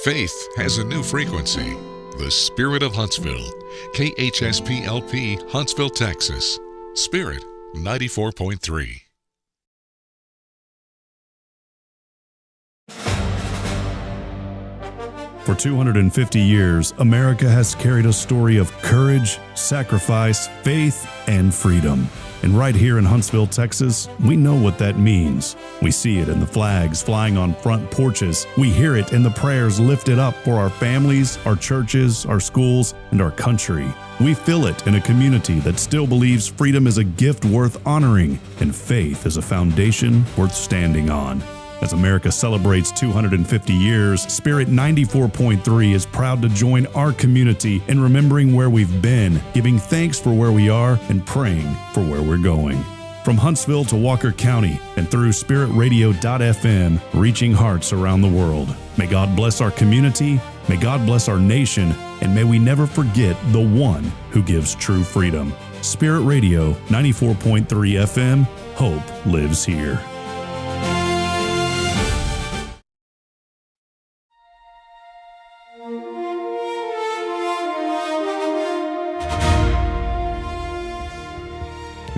Faith has a new frequency. The Spirit of Huntsville. KHSPLP, Huntsville, Texas. Spirit 94.3. For 250 years, America has carried a story of courage, sacrifice, faith, and freedom. And right here in Huntsville, Texas, we know what that means. We see it in the flags flying on front porches. We hear it in the prayers lifted up for our families, our churches, our schools, and our country. We feel it in a community that still believes freedom is a gift worth honoring and faith is a foundation worth standing on. As America celebrates 250 years, Spirit 94.3 is proud to join our community in remembering where we've been, giving thanks for where we are, and praying for where we're going. From Huntsville to Walker County and through spiritradio.fm, reaching hearts around the world. May God bless our community, may God bless our nation, and may we never forget the one who gives true freedom. Spirit Radio 94.3 FM, hope lives here.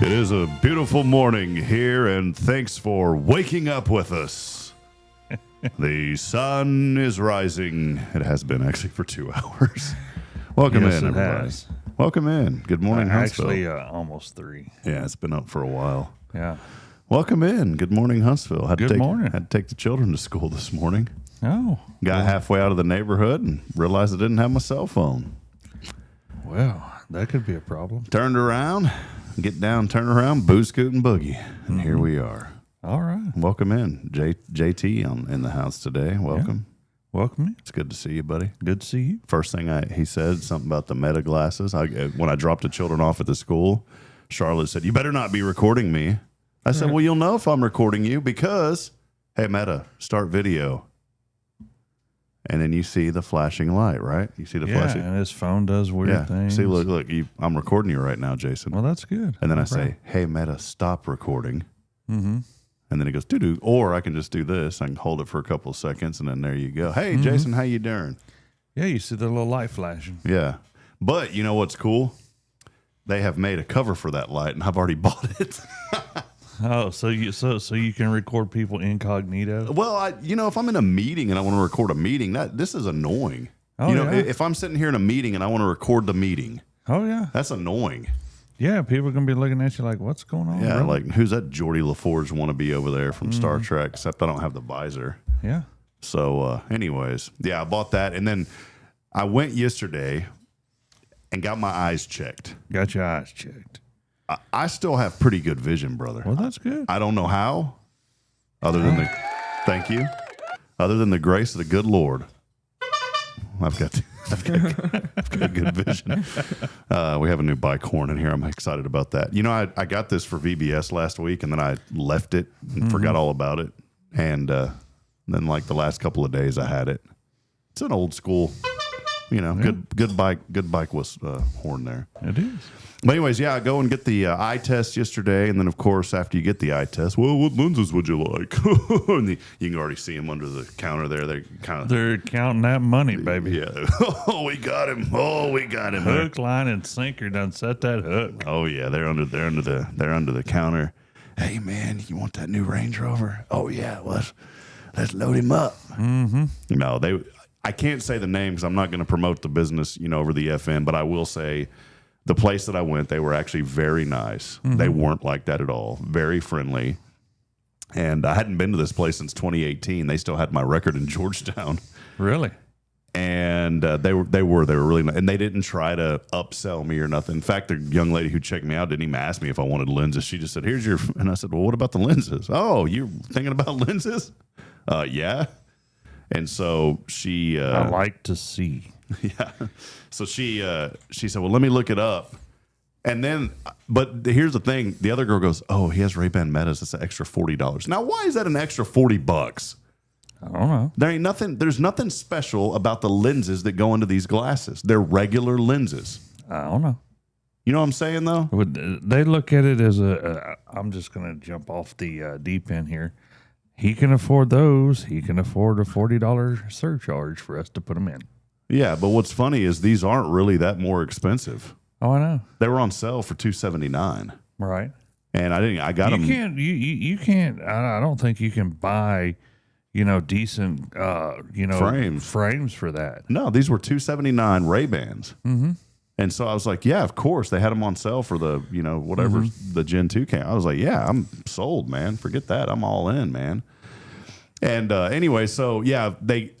It is a beautiful morning here, and thanks for waking up with us. The sun is rising. It has been actually for 2 hours. Welcome in, everybody. Has. Welcome in. Good morning, Huntsville. Actually, almost 3. Yeah, it's been up for a while. Yeah. Welcome in. Good morning, Huntsville. Good morning. Had to take the children to school this morning. Oh. Got halfway out of the neighborhood and realized I didn't have my cell phone. Well, that could be a problem. Turned around. Get down, turn around, boo, scoot, and boogie. And here we are. All right. Welcome in. JT in the house today. Welcome. Yeah. Welcome. It's good to see you, buddy. Good to see you. First thing he said, something about the Meta glasses. When I dropped the children off at the school, Charlotte said, "You better not be recording me." I said, "Well, you'll know if I'm recording you because, hey, Meta, start video." And then you see the flashing light, right? You see the flashing. And his phone does weird things. See, look, I'm recording you right now, Jason. Well, that's good. And then I say, "Hey, Meta, stop recording." Mm-hmm. And then it goes, doo-doo. Or I can just do this. I can hold it for a couple of seconds, and then there you go. Hey, Jason, how you doing? Yeah, you see the little light flashing. Yeah. But you know what's cool? They have made a cover for that light, and I've already bought it. Oh, so you can record people incognito? Well, if I'm in a meeting and I want to record a meeting, this is annoying. Oh, if I'm sitting here in a meeting and I want to record the meeting, oh yeah, that's annoying. Yeah, people are gonna be looking at you like, "What's going on?" Yeah, really? like who's that Geordie LaForge wannabe over there from Star Trek? Except I don't have the visor. Yeah. So, anyways, yeah, I bought that, and then I went yesterday and got my eyes checked. Got your eyes checked. I still have pretty good vision, brother. Well, that's good. I don't know how, other than the grace of the good Lord. I've got good vision. We have a new bike horn in here. I'm excited about that. I got this for VBS last week, and then I left it and forgot all about it. And then, like the last couple of days, I had it. It's an old school, good bike was horn there. It is. But anyways, I go and get the eye test yesterday, and then of course after you get the eye test, well, what lenses would you like? And you can already see them under the counter there. They're counting that money, baby. Yeah. Oh, we got him. Hook, line, and sinker done set that hook. Oh yeah, they're under the counter. Hey man, you want that new Range Rover? Oh yeah, let's load him up. Mm-hmm. No, I can't say the name because I'm not going to promote the business, over the FM. But I will say, the place that I went, they were actually very nice. Mm-hmm. They weren't like that at all. Very friendly. And I hadn't been to this place since 2018. They still had my record in Georgetown. Really? And they were really nice. And they didn't try to upsell me or nothing. In fact, the young lady who checked me out didn't even ask me if I wanted lenses. She just said, "Here's your," and I said, "Well, what about the lenses?" "Oh, you're thinking about lenses?" Yeah. And so she... I like to see. Yeah. So she said, "Well, let me look it up." And then, but here's the thing. The other girl goes, "Oh, he has Ray-Ban Metas. It's an extra $40. Now, why is that an extra $40? I don't know. There's nothing special about the lenses that go into these glasses. They're regular lenses. I don't know. You know what I'm saying, though? They look at it as I'm just going to jump off the deep end here. he can afford those. He can afford a $40 surcharge for us to put them in. Yeah, but what's funny is these aren't really that more expensive. Oh, I know. They were on sale for $279, Right. and I got them. You can't. I don't think you can buy, decent, frames for that. No, these were $279 Ray-Bans. Mm-hmm. And so I was like, yeah, of course. They had them on sale for the, whatever the Gen 2 came. I was like, yeah, I'm sold, man. Forget that. I'm all in, man. And anyway, so yeah,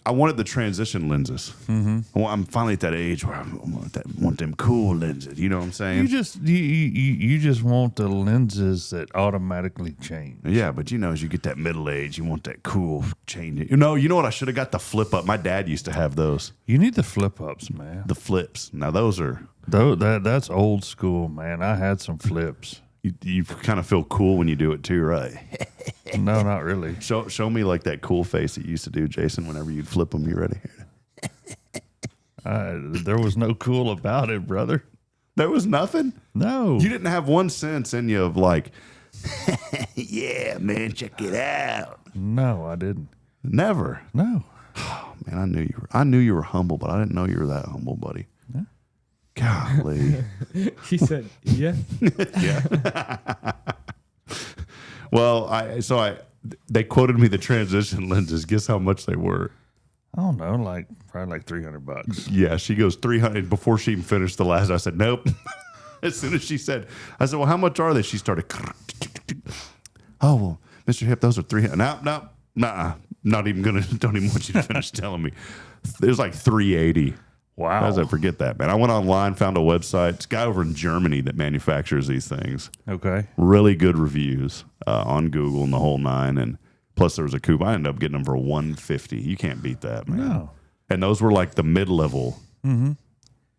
I wanted the transition lenses. Mm-hmm. Well, I'm finally at that age where I want them cool lenses. You know what I'm saying? You just want the lenses that automatically change. Yeah, but as you get that middle age, you want that cool change. You know what? I should have got the flip up. My dad used to have those. You need the flip ups, man. The flips. Now those are that's old school, man. I had some flips. You kind of feel cool when you do it too, right? No, not really. Show me like that cool face that you used to do, Jason, whenever you'd flip them. You ready? There was no cool about it, brother. There was nothing? No. You didn't have one sense in you of like, yeah, man, check it out. No, I didn't. Never. No. Oh, man, I knew you were humble, but I didn't know you were that humble, buddy. Yeah. Golly. He said, yeah. Yeah. Well, they quoted me the transition lenses. Guess how much they were? I don't know, probably like $300. Yeah, she goes 300 before she even finished the last. I said, nope. As soon as she said, I said, well, how much are they? She started. Oh, well, Mr. Hip, those are 300. No, nah, not even gonna. Don't even want you to finish telling me. It was like 380. Wow. How does I forget that, man? I went online, found a website. It's a guy over in Germany that manufactures these things. Okay. Really good reviews on Google and the whole nine. And plus there was a coupon. I ended up getting them for $150. You can't beat that, man. No. And those were like the mid-level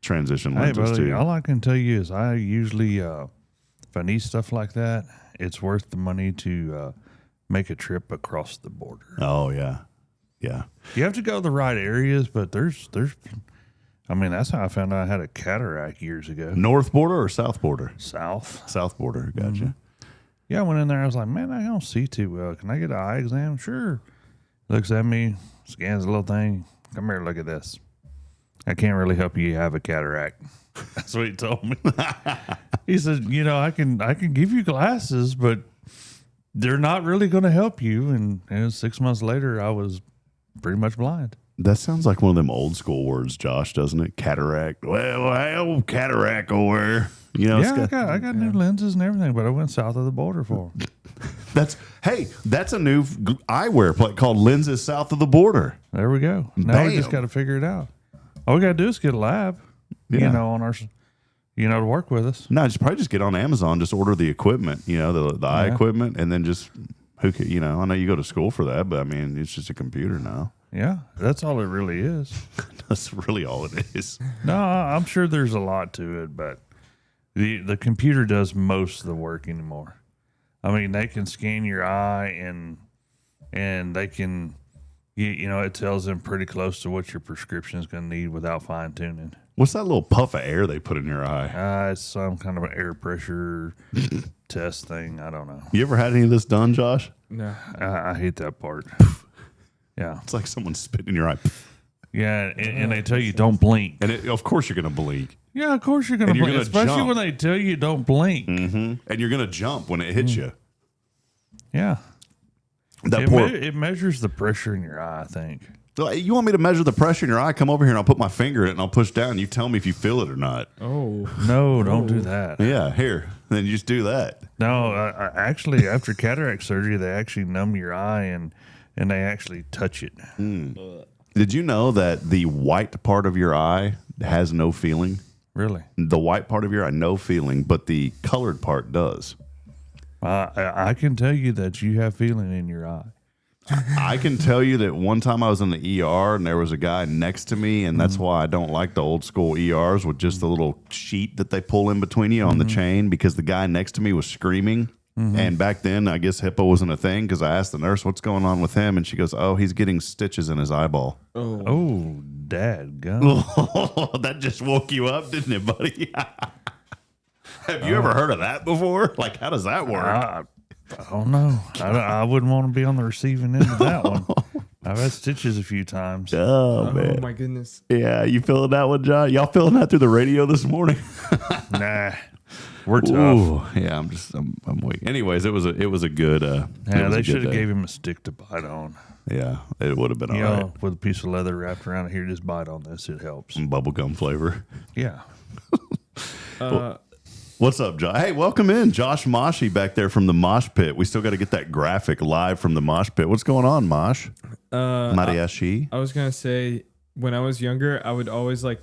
transition lenses, hey, buddy, too. all I can tell you is I usually, if I need stuff like that, it's worth the money to make a trip across the border. Oh, yeah. Yeah. You have to go to the right areas, but there's that's how I found out I had a cataract years ago. North border or south border? South. South border. Gotcha. Yeah, I went in there. I was like, man, I don't see too well. Can I get an eye exam? Sure. Looks at me, scans a little thing. Come here, look at this. I can't really help you have a cataract. That's what he told me. He said, I can give you glasses, but they're not really going to help you. And 6 months later, I was pretty much blind. That sounds like one of them old school words, Josh, doesn't it? Cataract. Well, cataract over. Yeah, I got new lenses and everything, but I went south of the border for them. That's a new eyewear plate called Lenses South of the Border. There we go. Now we just Bam. got to figure it out. All we got to do is get a lab, on our, to work with us. No, probably just get on Amazon, just order the equipment, the eye equipment, and then just I know you go to school for that, but I mean, it's just a computer now. Yeah, that's all it really is. That's really all it is. No, I'm sure there's a lot to it, but the computer does most of the work anymore. I mean, they can scan your eye and they can, it tells them pretty close to what your prescription is going to need without fine tuning. What's that little puff of air they put in your eye? It's some kind of an air pressure test thing. I don't know. You ever had any of this done, Josh? No. I hate that part. Yeah. It's like someone spit in your eye. Yeah, and they tell you don't blink. And of course you're going to blink. Yeah, of course you're going to blink, especially jump. when they tell you don't blink. Mm-hmm. And you're going to jump when it hits you. Yeah. It measures the pressure in your eye, I think. You want me to measure the pressure in your eye? Come over here and I'll put my finger in it and I'll push down. You tell me if you feel it or not. Oh. No, don't do that. Yeah, here. Then you just do that. No, actually, after cataract surgery, they actually numb your eye and they actually touch it. Did you know that the white part of your eye has no feeling? Really? The white part of your eye, no feeling, but the colored part does. I can tell you that you have feeling in your eye. I can tell you that one time I was in the ER and there was a guy next to me, and that's why I don't like the old school ERs with just the little sheet that they pull in between you on the chain, because the guy next to me was screaming. And back then, I guess HIPAA wasn't a thing, because I asked the nurse, what's going on with him? And she goes, oh, he's getting stitches in his eyeball. Oh, dadgum. That just woke you up, didn't it, buddy? Have you ever heard of that before? Like, how does that work? Oh no, I wouldn't want to be on the receiving end of that one. I've had stitches a few times. Oh, man. Oh my goodness. Yeah, you feeling that one, John? Y'all feeling that through the radio this morning? Nah, we're tough. Ooh, yeah, I'm weak. Anyways, it was a good. Yeah, they should have gave him a stick to bite on. Yeah, it would have been You all know, right. with a piece of leather wrapped around it here, just bite on this. It helps. Some bubblegum flavor. Yeah. What's up, Josh? Hey, welcome in, Josh Moshi back there from the Mosh Pit. We still got to get that graphic live from the Mosh Pit. What's going on, Mosh? Mariachi. I was gonna say when I was younger, I would always like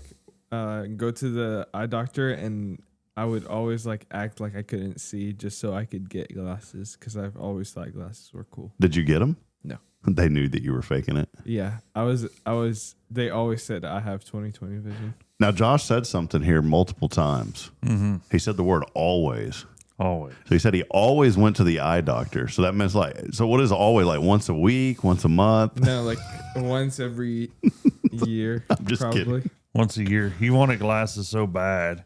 go to the eye doctor, and I would always like act like I couldn't see just so I could get glasses because I've always thought glasses were cool. Did you get them? No. They knew that you were faking it. Yeah, I was. They always said I have 20/20 vision. Now, Josh said something here multiple times. Mm-hmm. He said the word always. Always. So he said he always went to the eye doctor. So that means so what is always, like once a week, once a month? No, like once every year. I'm just probably. kidding. Once a year. He wanted glasses so bad.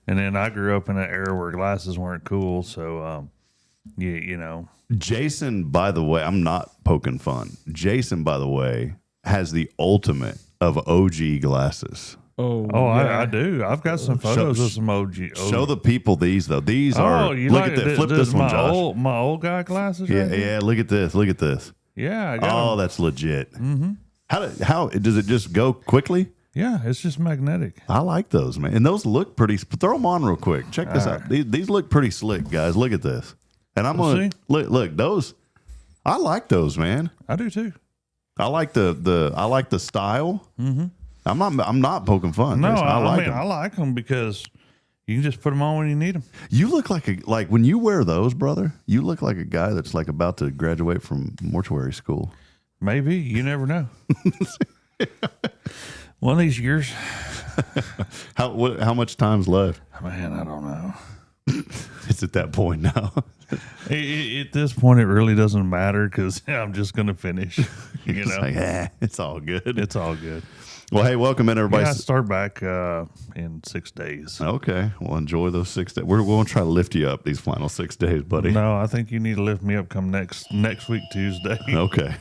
And then I grew up in an era where glasses weren't cool. So, you know. Jason, by the way, I'm not poking fun. Jason, by the way, has the ultimate of OG glasses. Oh, I do. I've got some photos of some OG. Show the people these, though. These are, you look like at this. Flip this one, Josh. My old guy glasses? Yeah, right there? yeah, look at this. Look at this. Yeah, I got 'em. Oh, that's legit. Mm-hmm. How does it just go quickly? Yeah, it's just magnetic. I like those, man. And those look pretty. Throw them on real quick. Check this out. These look pretty slick, guys. Look at this. And I'm going to look those. I like those, man. I do too. I like the style. Mm-hmm. I'm not poking fun. No, Jason. I like them because you can just put them on when you need them. You look like when you wear those, brother. You look like a guy that's like about to graduate from mortuary school. Maybe, you never know. One of these years. How much time's left? Man, I don't know. It's at that point now. At this point, it really doesn't matter because I'm just going to finish. You know, Like, it's all good. it's all good. Well, hey, welcome in, everybody. Yeah, I start back in 6 days. Okay, well, enjoy those 6 days. We're going to try to lift you up these final 6 days, buddy. No, I think you need to lift me up come next week, Tuesday. Okay.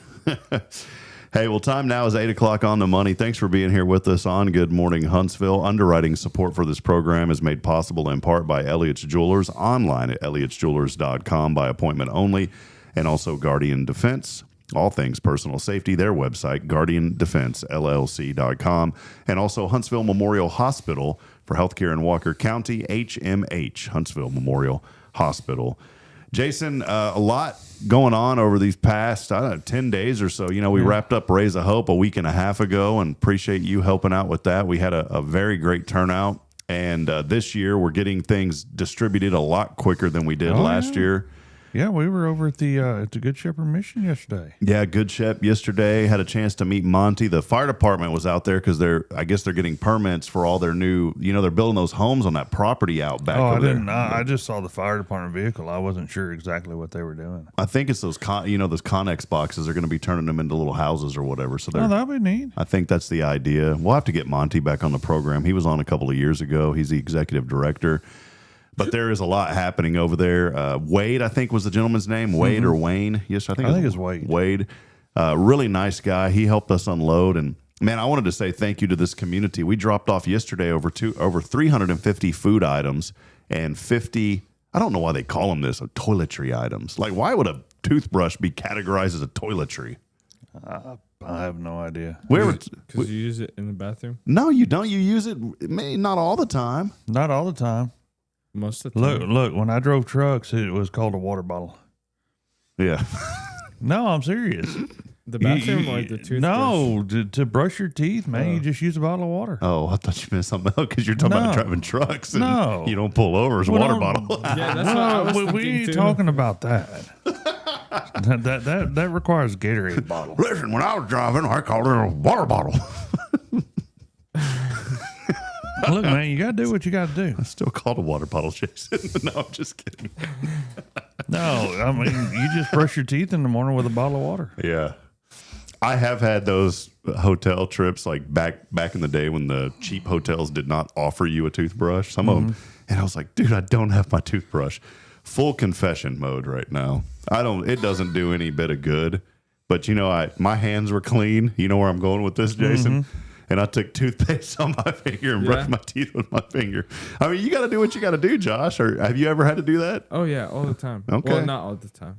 Hey, well, time now is 8 o'clock on the money. Thanks for being here with us on Good Morning Huntsville. Underwriting support for this program is made possible in part by Elliott's Jewelers, online at elliotsjewelers.com by appointment only, and also Guardian Defense. All things personal safety, their website, guardiandefensellc.com, and also Huntsville Memorial Hospital for healthcare in Walker County, HMH, Huntsville Memorial Hospital. Jason, a lot going on over these past, 10 days or so. You know, we wrapped up Raise a Hope a week and a half ago, and appreciate you helping out with that. We had a very great turnout, and this year we're getting things distributed a lot quicker than we did last year. Yeah, we were over at the Good Shepherd Mission yesterday. Yeah, Good Shep yesterday. Had a chance to meet Monty. The fire department was out there because I guess they're getting permits for all their new, they're building those homes on that property out back. Oh, over I didn't. there. I just saw the fire department vehicle. I wasn't sure exactly what they were doing. I think it's those those Connex boxes. They're going to be turning them into little houses or whatever. So Oh, that'd be neat. I think that's the idea. We'll have to get Monty back on the program. He was on a couple of years ago. He's the executive director. But there is a lot happening over there. Wade, I think was the gentleman's name. Wade or Wayne. Yes, I think it's Wade. Wade. Really nice guy. He helped us unload. And, man, I wanted to say thank you to this community. We dropped off yesterday over 350 food items and 50, I don't know why they call them this, toiletry items. Like, why would a toothbrush be categorized as a toiletry? I have no idea. Because you use it in the bathroom? No, you don't. You use it, not all the time. Not all the time. Most of the time. Look. When I drove trucks, it was called a water bottle. Yeah. No, I'm serious. The bathroom or the toothbrush? No, to brush your teeth, man. You just use a bottle of water. Oh, I thought you meant something else because you're talking about driving trucks and you don't pull over as a Well, water don't- bottle. Yeah, that's what I was we thinking ain't too. talking about that. that requires Gatorade bottle. Listen, when I was driving, I called it a water bottle. Look, man, you got to do what you got to do. It's still called a water bottle, Jason. No, I'm just kidding. No, I mean, you just brush your teeth in the morning with a bottle of water. Yeah. I have had those hotel trips like back in the day when the cheap hotels did not offer you a toothbrush. Some of them. And I was like, dude, I don't have my toothbrush. Full confession mode right now. It doesn't do any bit of good. But my hands were clean. You know where I'm going with this, Jason? Mm-hmm. And I took toothpaste on my finger and brushed my teeth with my finger. I mean, you got to do what you got to do, Josh. Or have you ever had to do that? Oh yeah, all the time. Okay. Well, not all the time.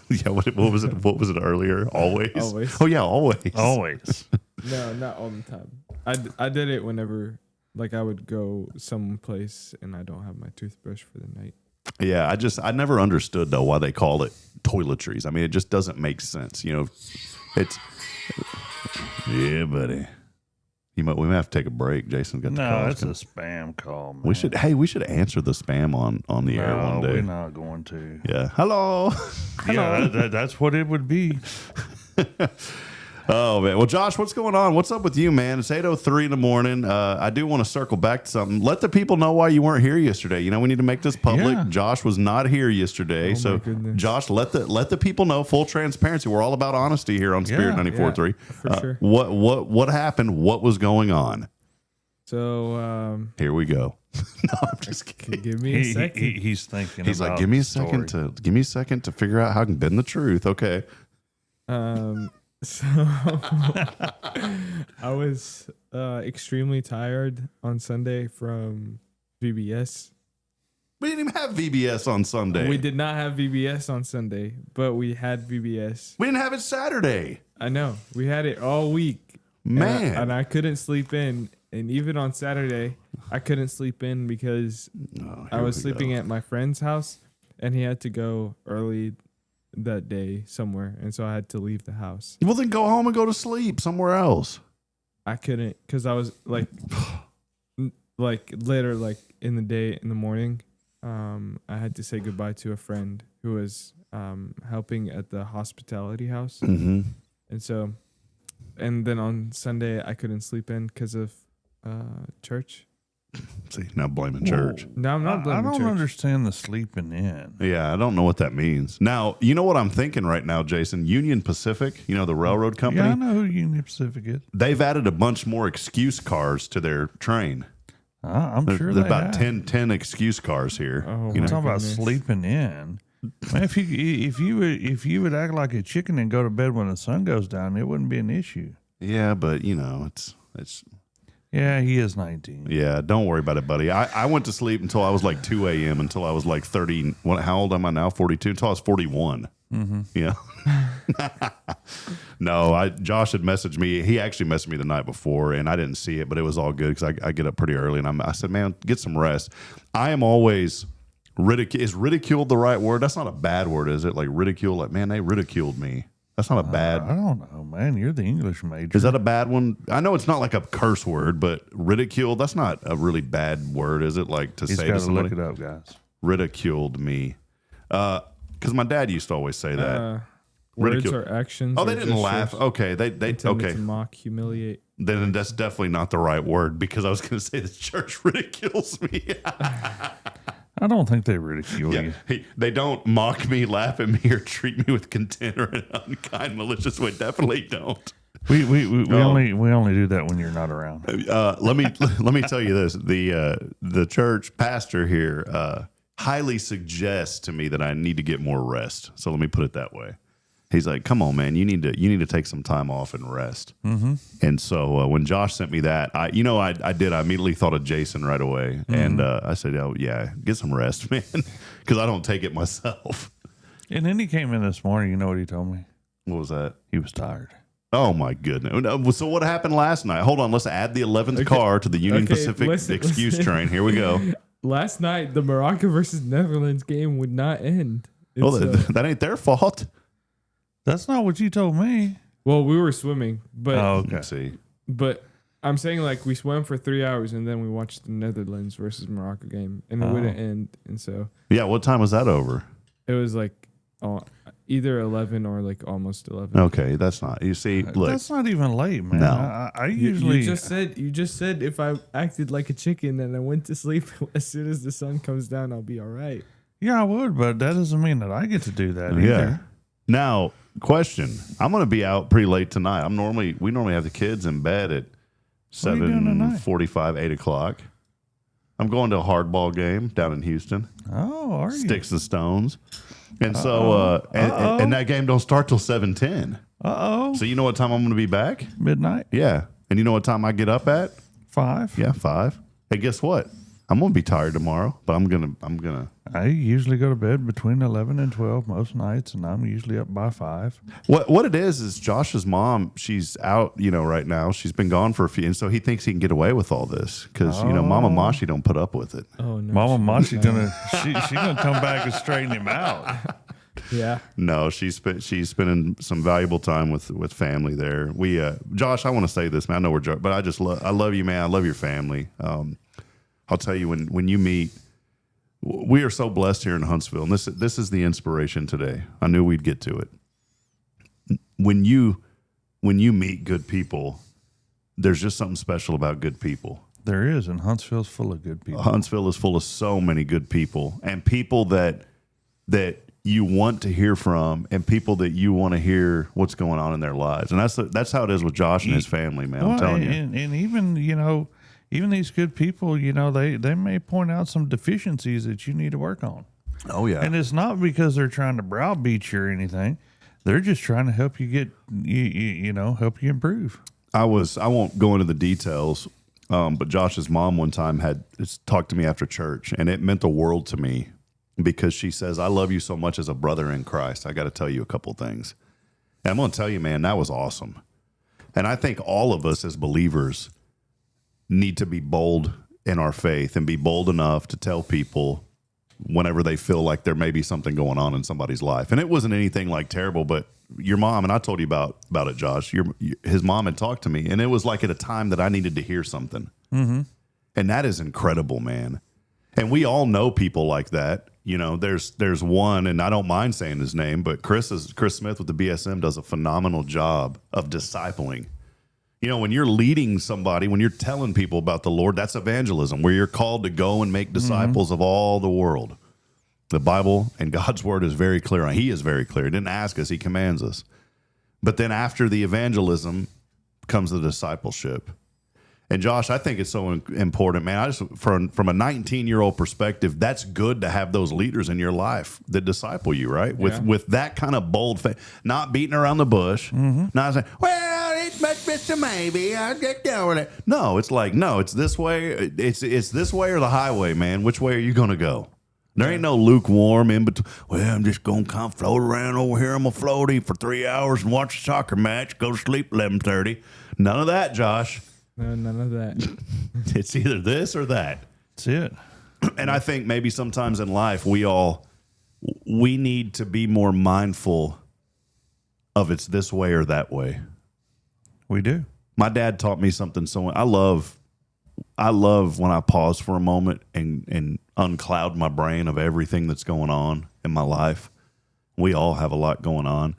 Yeah. What was it? What was it earlier? Always. Always. Oh yeah, always. Always. No, not all the time. I did it whenever, like, I would go someplace and I don't have my toothbrush for the night. Yeah, I never understood though why they call it toiletries. I mean, it just doesn't make sense. It's yeah, buddy. We may have to take a break. Jason got the No, calls it's a spam call, man. We should answer the spam on the air one day. We're not going to. Yeah. Hello. Yeah, that's what it would be. Oh man. Well, Josh, what's going on? What's up with you, man? It's 8:03 in the morning. I do want to circle back to something. Let the people know why you weren't here yesterday. We need to make this public. Yeah. Josh was not here yesterday. So Josh, let the people know, full transparency. We're all about honesty here on Spirit 94.3. For sure. What happened? What was going on? So Here we go. No, I'm just kidding. give me a second. He's thinking. He's about like, give me a the second to figure out how I can bend the truth. Okay. So I was extremely tired on Sunday from VBS. We didn't even have VBS on Sunday. We did not have VBS on Sunday, but we had VBS. We didn't have it Saturday. I know. We had it all week. Man. And I couldn't sleep in. And even on Saturday, I couldn't sleep in because I was sleeping at my friend's house and he had to go early that day somewhere. And so I had to leave the house. Well, then go home and go to sleep somewhere else. I couldn't because I was like later, like in the day, in the morning, I had to say goodbye to a friend who was helping at the hospitality house. Mm-hmm. And so, and then on Sunday, I couldn't sleep in because of church. See, now blaming church. No, I'm not blaming I don't church. understand the sleeping in. Yeah, I don't know what that means. Now, you know what I'm thinking right now, Jason? Union Pacific, the railroad company. Yeah, I know who Union Pacific is. They've added a bunch more excuse cars to their train. I'm sure There's they about have. 10 excuse cars here. Oh, We're my talking about goodness. sleeping in. Man, if you would act like a chicken and go to bed when the sun goes down, it wouldn't be an issue. Yeah, but it's Yeah, he is 19. yeah. Don't worry about it, buddy. I went to sleep until I was like 2 a.m. until I was like 30. How old am I now? 42. Until I was 41. Mm-hmm. Yeah. No, Josh had messaged me. He actually messaged me the night before, and I didn't see it, but it was all good because I get up pretty early, and I said, man, get some rest. I am always is ridiculed the right word? That's not a bad word, is it? Like ridicule, like, man, they ridiculed me. That's not a bad. I don't know, man. You're the English major. Is that a bad one? I know it's not like a curse word, but ridicule, that's not a really bad word, is it? Like to He's say got to to somebody, look it up, guys. ridiculed me. Because my dad used to always say that. Words Ridicule. or actions. Oh, or they didn't gestures laugh. Okay, they intended okay. to mock, humiliate. Then that's definitely not the right word because I was going to say the church ridicules me. I don't think they ridicule you. They don't mock me, laugh at me, or treat me with contempt or an unkind, malicious way. Definitely don't. We only do that when you're not around. Let me tell you this: the church pastor here highly suggests to me that I need to get more rest. So let me put it that way. He's like, "Come on, man, you need to take some time off and rest." Mm-hmm. And so when Josh sent me that, I did. I immediately thought of Jason right away, and I said, "Oh yeah, get some rest, man," because I don't take it myself. And then he came in this morning. You know what he told me? What was that? He was tired. Oh my goodness! So what happened last night? Hold on, let's add the 11th car to the Union Pacific excuse train. Here we go. Last night, the Morocco versus Netherlands game would not end. Well, that ain't their fault. That's not what you told me. Well, we were swimming, but Okay. Let's see. but I'm saying like we swam for 3 hours and then we watched the Netherlands versus Morocco game and it wouldn't end, and so Yeah, what time was that over? it was like either 11 or like almost 11. Okay, that's not. You see, look. That's not even late, man. No. I You usually just said if I acted like a chicken and I went to sleep as soon as the sun comes down, I'll be all right. Yeah, I would, but that doesn't mean that I get to do that either. Yeah. Now, question. I'm going to be out pretty late tonight. We normally have the kids in bed at What are you doing tonight? 7:45, 8 o'clock. I'm going to a hardball game down in Houston. Oh, are you? Sticks and Stones. And so, and that game don't start till 7:10. So you know what time I'm going to be back? Midnight. Yeah. And you know what time I get up at? 5. Yeah, 5. Hey, guess what? I'm going to be tired tomorrow, but I'm gonna. I usually go to bed between 11 and 12 most nights, and I'm usually up by 5. What it is Josh's mom, she's out, right now. She's been gone for a few, and so he thinks he can get away with all this because, Mama Mashi don't put up with it. Oh no, Mama Mashi's gonna she's gonna come back and straighten him out. Yeah. No, she's spending some valuable time with family there. We, Josh, I want to say this, man. I know we're joking, but I love you, man. I love your family. I'll tell you when you meet. We are so blessed here in Huntsville, and this is the inspiration today. I knew we'd get to it. When you meet good people, there's just something special about good people. There is, and Huntsville's full of good people. Huntsville is full of so many good people, and people that you want to hear from, and people that you want to hear what's going on in their lives. And that's how it is with Josh and his family, man. I'm telling you. And even even these good people, they may point out some deficiencies that you need to work on. Oh yeah. And it's not because they're trying to browbeat you or anything. They're just trying to help you get help you improve. I won't go into the details, but Josh's mom one time had talked to me after church, and it meant the world to me because she says, "I love you so much as a brother in Christ. I got to tell you a couple things." And I'm going to tell you, man, that was awesome. And I think all of us as believers need to be bold in our faith and be bold enough to tell people whenever they feel like there may be something going on in somebody's life. And it wasn't anything like terrible, but your mom, and I told you about it, Josh, his mom had talked to me, and it was like at a time that I needed to hear something. Mm-hmm. And that is incredible, man. And we all know people like that. There's one, and I don't mind saying his name, but Chris Smith with the BSM does a phenomenal job of discipling. When you're leading somebody, when you're telling people about the Lord, that's evangelism, where you're called to go and make disciples of all the world. The Bible and God's word is very clear. He is very clear. He didn't ask us, he commands us. But then after the evangelism comes the discipleship. And Josh, I think it's so important, man. From a 19-year-old perspective, that's good to have those leaders in your life that disciple you, right? With that kind of bold faith, not beating around the bush, not saying, well, it's a maybe, I'll get down with it. No, it's like, no, it's this way. It's this way or the highway, man. Which way are you going to go? There ain't no lukewarm in between. Well, I'm just going to come float around over here on my floaty for 3 hours and watch a soccer match, go to sleep 11:30. None of that, Josh. No, none of that. It's either this or that. That's it. And I think maybe sometimes in life we need to be more mindful of it's this way or that way. We do. My dad taught me something so I love when I pause for a moment and uncloud my brain of everything that's going on in my life. We all have a lot going on,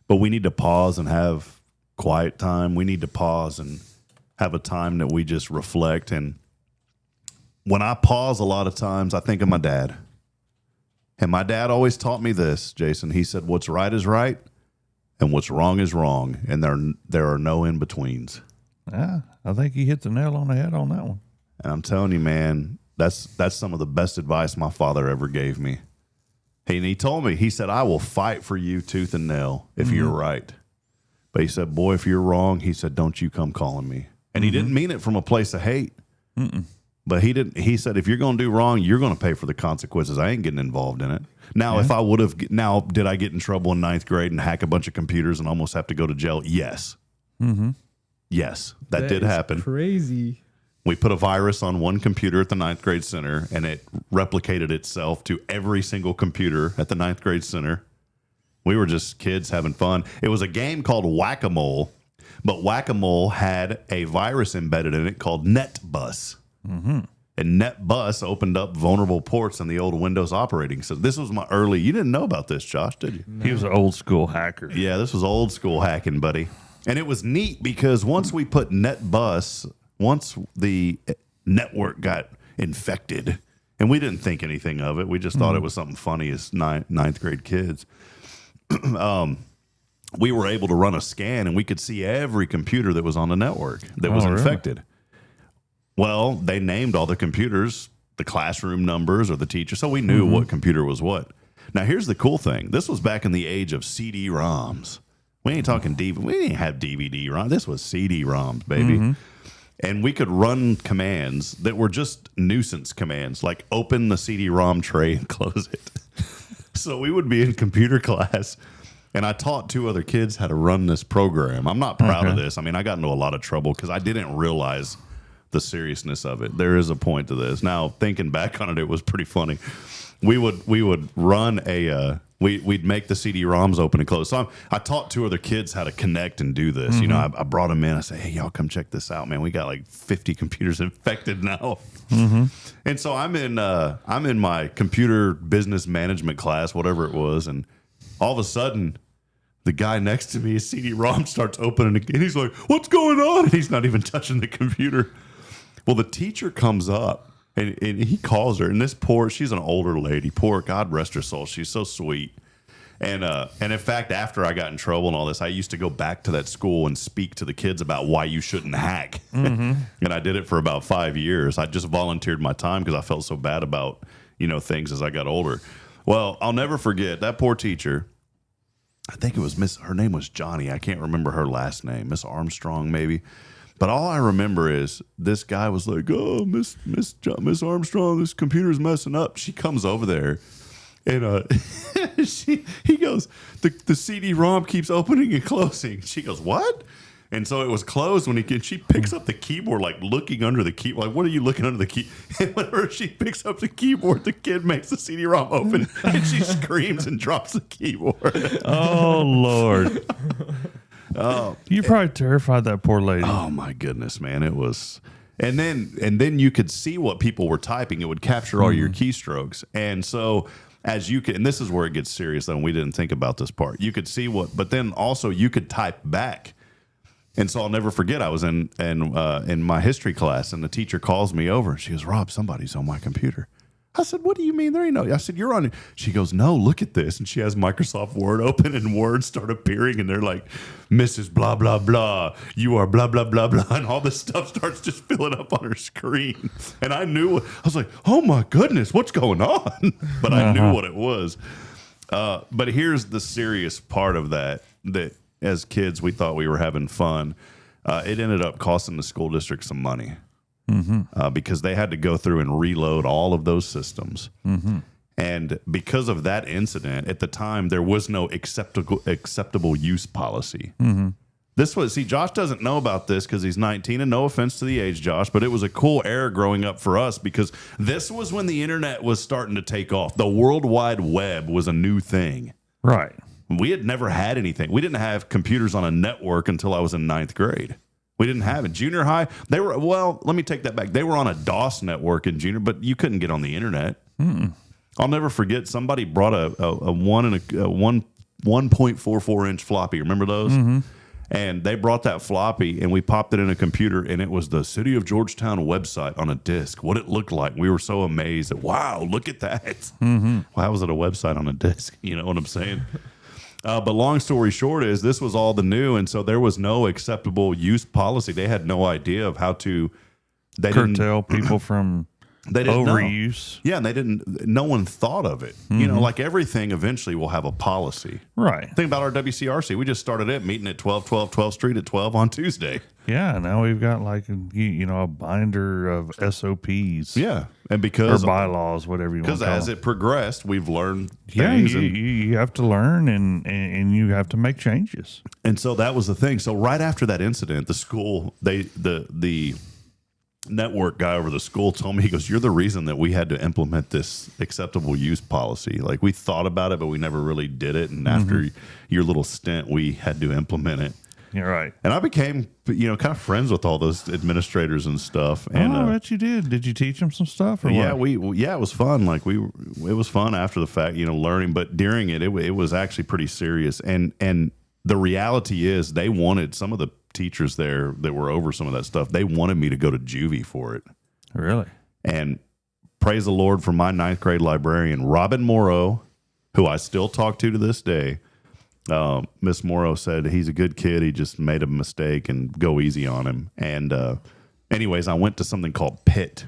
but we need to pause and have quiet time. We need to pause and have a time that we just reflect. And when I pause a lot of times, I think of my dad. And my dad always taught me this, Jason. He said, what's right is right and what's wrong is wrong. And there are no in-betweens. Yeah, I think you hit the nail on the head on that one. And I'm telling you, man, that's some of the best advice my father ever gave me. And he told me, he said, I will fight for you tooth and nail if you're right. But he said, boy, if you're wrong, he said, don't you come calling me. And he didn't mean it from a place of hate. But he didn't. He said, if you're going to do wrong, you're going to pay for the consequences. I ain't getting involved in it. Now, if I would have, did I get in trouble in 9th grade and hack a bunch of computers and almost have to go to jail? Yes. Yes, that did happen. Crazy. We put a virus on one computer at the 9th grade center, and it replicated itself to every single computer at the 9th grade center. We were just kids having fun. It was a game called Whack-A-Mole, but Whack-A-Mole had a virus embedded in it called NetBus. And NetBus opened up vulnerable ports in the old Windows operating system. This was my early... You didn't know about this, Josh, did you? No. He was an old school hacker. Yeah, this was old school hacking, buddy. And it was neat because once we put NetBus... Once the network got infected, and we didn't think anything of it, we just thought it was something funny as 9th grade kids. We were able to run a scan, and we could see every computer that was on the network that was infected. Well, they named all the computers, the classroom numbers or the teacher, so we knew what computer was what. Now, here's the cool thing. This was back in the age of CD-ROMs. We ain't talking DVD. We didn't have DVD-ROM. This was CD-ROMs, baby. And we could run commands that were just nuisance commands, like open the CD-ROM tray and close it. So we would be in computer class, and I taught 2 other kids how to run this program. I'm not proud of this. I mean, I got into a lot of trouble because I didn't realize the seriousness of it. There is a point to this. Now, thinking back on it, it was pretty funny. We would run we'd make the CD-ROMs open and close. So I taught 2 other kids how to connect and do this. You know, I brought them in. I said, hey, y'all come check this out, man. We got like 50 computers infected now. And so I'm in my computer business management class, whatever it was, and all of a sudden, the guy next to me, his CD-ROM starts opening again. He's like, what's going on? And he's not even touching the computer. Well, the teacher comes up. And he calls her, and she's an older lady. Poor, God rest her soul. She's so sweet. And in fact, after I got in trouble and all this, I used to go back to that school and speak to the kids about why you shouldn't hack. And I did it for about 5 years. I just volunteered my time because I felt so bad about, things as I got older. Well, I'll never forget that poor teacher. I think it was her name was Johnny. I can't remember her last name. Miss Armstrong, maybe. But all I remember is this guy was like, oh, Miss Armstrong, this computer's messing up. She comes over there, and he goes, the CD-ROM keeps opening and closing. She goes, what? And so it was closed she picks up the keyboard, like looking under the keyboard. Like, what are you looking under the key? And whenever she picks up the keyboard, the kid makes the CD-ROM open, and she screams and drops the keyboard. Oh, Lord. You probably terrified that poor lady. Oh my goodness, man. It was, and then you could see what people were typing. It would capture all your keystrokes. And so as you could, and this is where it gets serious though, and we didn't think about this part. You could see but then also you could type back. And so I'll never forget, I was in my history class, and the teacher calls me over, and she goes, Rob, somebody's on my computer. I said, what do you mean there ain't no? I said, you're on it. She goes, no, look at this. And she has Microsoft Word open, and words start appearing, and they're like, Mrs. blah, blah, blah, you are blah, blah, blah, blah. And all this stuff starts just filling up on her screen. And I was like, oh my goodness, what's going on? But I knew what it was. But here's the serious part of that as kids, we thought we were having fun. It ended up costing the school district some money. Because they had to go through and reload all of those systems. And because of that incident, at the time, there was no acceptable use policy. Josh doesn't know about this because he's 19, and no offense to the age, Josh, but it was a cool era growing up for us because this was when the internet was starting to take off. The World Wide Web was a new thing. Right. We had never had anything. We didn't have computers on a network until I was in 9th grade. We didn't have it. Junior high, let me take that back. They were on a DOS network in junior, but you couldn't get on the internet. I'll never forget, somebody brought a 1.44 inch floppy. Remember those? And they brought that floppy, and we popped it in a computer, and it was the City of Georgetown website on a disc. What it looked like. We were so amazed that, wow, look at that. Why was it a website on a disc? You know what I'm saying? But long story short is this was all the new, and so there was no acceptable use policy. They had no idea of how to curtail people from overuse. Yeah, and no one thought of it. Like everything eventually will have a policy. Right. Think about our WCRC. We just started it meeting at 12 Street at 12 on Tuesday. Yeah, now we've got like a binder of SOPs. Yeah, and because or bylaws, whatever you want to call them. Because as it progressed, we've learned things. Yeah, you have to learn and you have to make changes. And so that was the thing. So right after that incident, the school, the network guy over the school told me, he goes, you're the reason that we had to implement this acceptable use policy. Like we thought about it, but we never really did it. And after your little stint, we had to implement it. You're right. And I became, kind of friends with all those administrators and stuff. And I bet you did. Did you teach them some stuff? Or yeah, what? it was fun. Like it was fun after the fact, learning. But during it was actually pretty serious. And the reality is, they wanted some of the teachers there that were over some of that stuff. They wanted me to go to juvie for it. Really? And praise the Lord for my 9th grade librarian, Robin Morrow, who I still talk to this day. Miss Morrow said he's a good kid. He just made a mistake and go easy on him. And anyways, I went to something called PIT.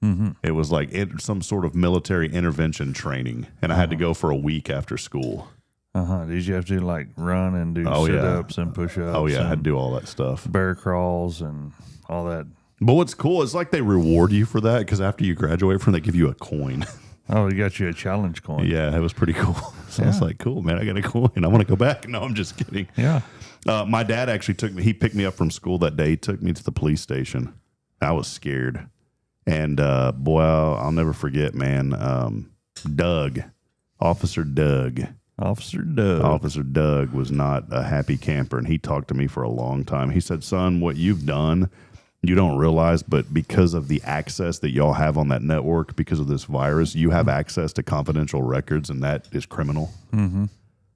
It was like some sort of military intervention training, and I had to go for a week after school. Did you have to like run and do sit-ups and push-ups? Oh yeah, I had to do all that stuff. Bear crawls and all that. But what's cool is like they reward you for that because after you graduate from, they give you a coin. Oh, they got you a challenge coin. Yeah, it was pretty cool. So I was like, cool, man, I got a coin. I want to go back. No, I'm just kidding. Yeah. My dad actually he picked me up from school that day. He took me to the police station. I was scared. And boy, I'll never forget, man. Officer Doug was not a happy camper, and he talked to me for a long time. He said, son, what you've done, you don't realize, but because of the access that y'all have on that network, because of this virus, you have access to confidential records, and that is criminal.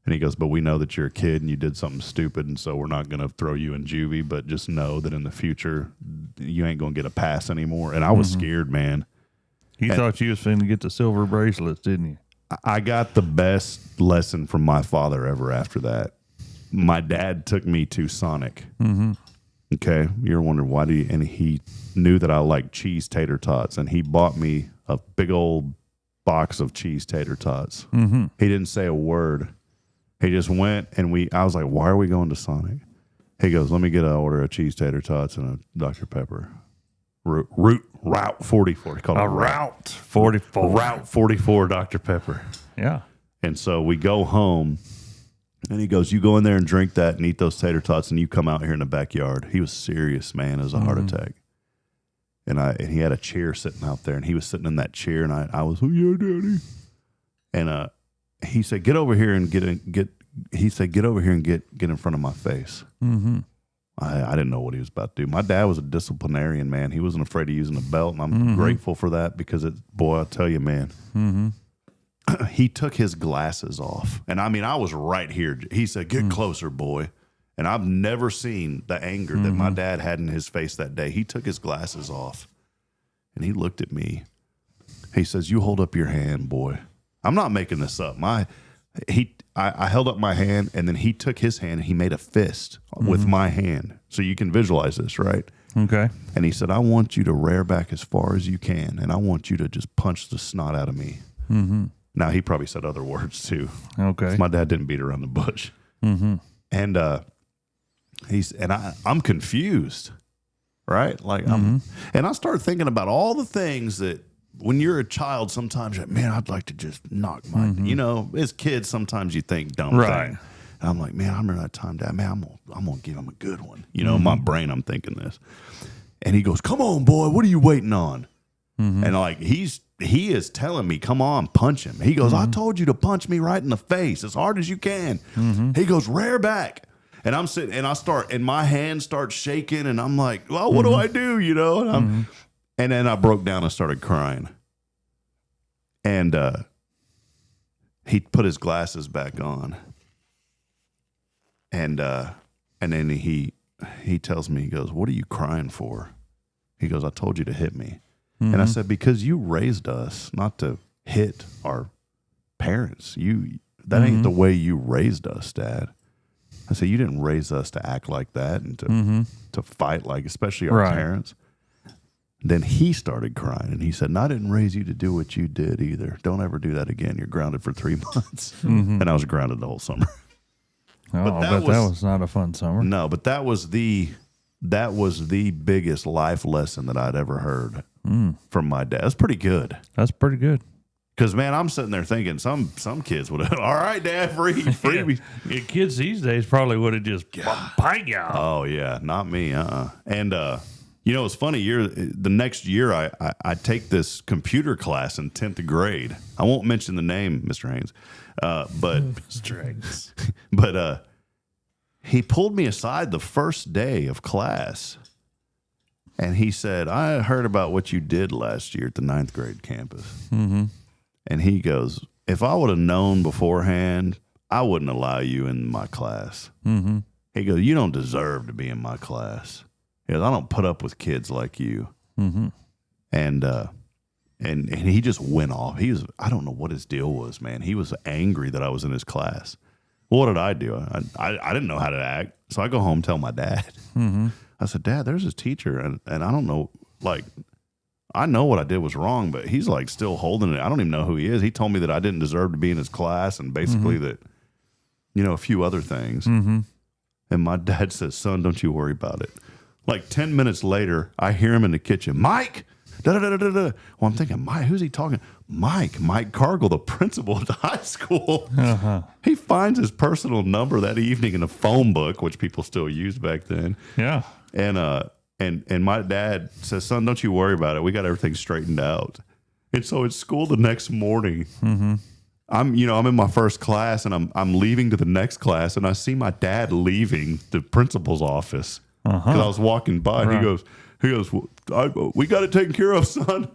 And he goes, but we know that you're a kid and you did something stupid, and so we're not going to throw you in juvie, but just know that in the future, you ain't going to get a pass anymore. And I was scared, man. You thought you was finna get the silver bracelets, didn't you? I got the best lesson from my father ever after that. My dad took me to Sonic. Okay. You're wondering why and he knew that I liked cheese tater tots, and he bought me a big old box of cheese tater tots. He didn't say a word. He just went, and I was like, why are we going to Sonic? He goes, let me get an order of cheese tater tots and a Dr. Pepper. Route 44. He called it Route 44. Route 44 Dr. Pepper. Yeah. And so we go home, and he goes, you go in there and drink that and eat those tater tots, and you come out here in the backyard. He was serious, man. It was a heart attack. And he had a chair sitting out there, and he was sitting in that chair, and I was, oh, yeah, Daddy. And he said, get over here and get in front of my face. I didn't know what he was about to do. My dad was a disciplinarian, man. He wasn't afraid of using a belt, and I'm grateful for that because, boy, I'll tell you, man, he took his glasses off. And, I mean, I was right here. He said, get closer, boy. And I've never seen the anger that my dad had in his face that day. He took his glasses off, and he looked at me. He says, you hold up your hand, boy. I'm not making this up. I held up my hand, and then he took his hand and he made a fist with my hand. So you can visualize this, right? Okay. And he said, I want you to rear back as far as you can, and I want you to just punch the snot out of me. Now, he probably said other words too. Okay. My dad didn't beat around the bush. And I'm confused, right? Like, and I started thinking about all the things that, when you're a child, sometimes you're like, man, I'd like to just knock my, as kids, sometimes you think dumb thing. And I'm like, man, I remember that time, Dad, man, I'm going to give him a good one. In my brain, I'm thinking this. And he goes, come on, boy, what are you waiting on? And like, he is telling me, come on, punch him. He goes, I told you to punch me right in the face as hard as you can. He goes, rear back. And I'm sitting, and my hand starts shaking, and I'm like, well, what do I do? And then I broke down and started crying. And he put his glasses back on. And then he tells me, he goes, what are you crying for? He goes, I told you to hit me. And I said, because you raised us not to hit our parents. That ain't the way you raised us, Dad. I said, you didn't raise us to act like that and to fight like, especially our parents. Then he started crying, and he said, I didn't raise you to do what you did either. Don't ever do that again. You're grounded for 3 months. And I was grounded the whole summer. Oh, that was not a fun summer. No, but that was the biggest life lesson that I'd ever heard from my dad. That's pretty good. That's pretty good. Because, man, I'm sitting there thinking some kids would have, all right, Dad, free me. Yeah, kids these days probably would have just bang y'all. Oh, yeah, not me. And, it's funny. The next year, I take this computer class in 10th grade. I won't mention the name, Mr. Haynes, but Mr. Haynes. But he pulled me aside the first day of class, and he said, I heard about what you did last year at the 9th grade campus. And he goes, if I would have known beforehand, I wouldn't allow you in my class. He goes, you don't deserve to be in my class. He goes, I don't put up with kids like you. And he just went off. I don't know what his deal was, man. He was angry that I was in his class. What did I do? I didn't know how to act. So I go home, tell my dad. I said, Dad, there's this teacher, and I don't know, like, I know what I did was wrong, but he's like still holding it. I don't even know who he is. He told me that I didn't deserve to be in his class and basically that, a few other things. And my dad says, son, don't you worry about it. Like 10 minutes later, I hear him in the kitchen, Mike, da-da-da-da-da. Well, I'm thinking, Mike, who's he talking? Mike Cargill, the principal at the high school. He finds his personal number that evening in a phone book, which people still used back then. Yeah. And my dad says, son, don't you worry about it. We got everything straightened out. And so at school the next morning, I'm in my first class and I'm leaving to the next class and I see my dad leaving the principal's office because I was walking by and he goes, we got it taken care of, son.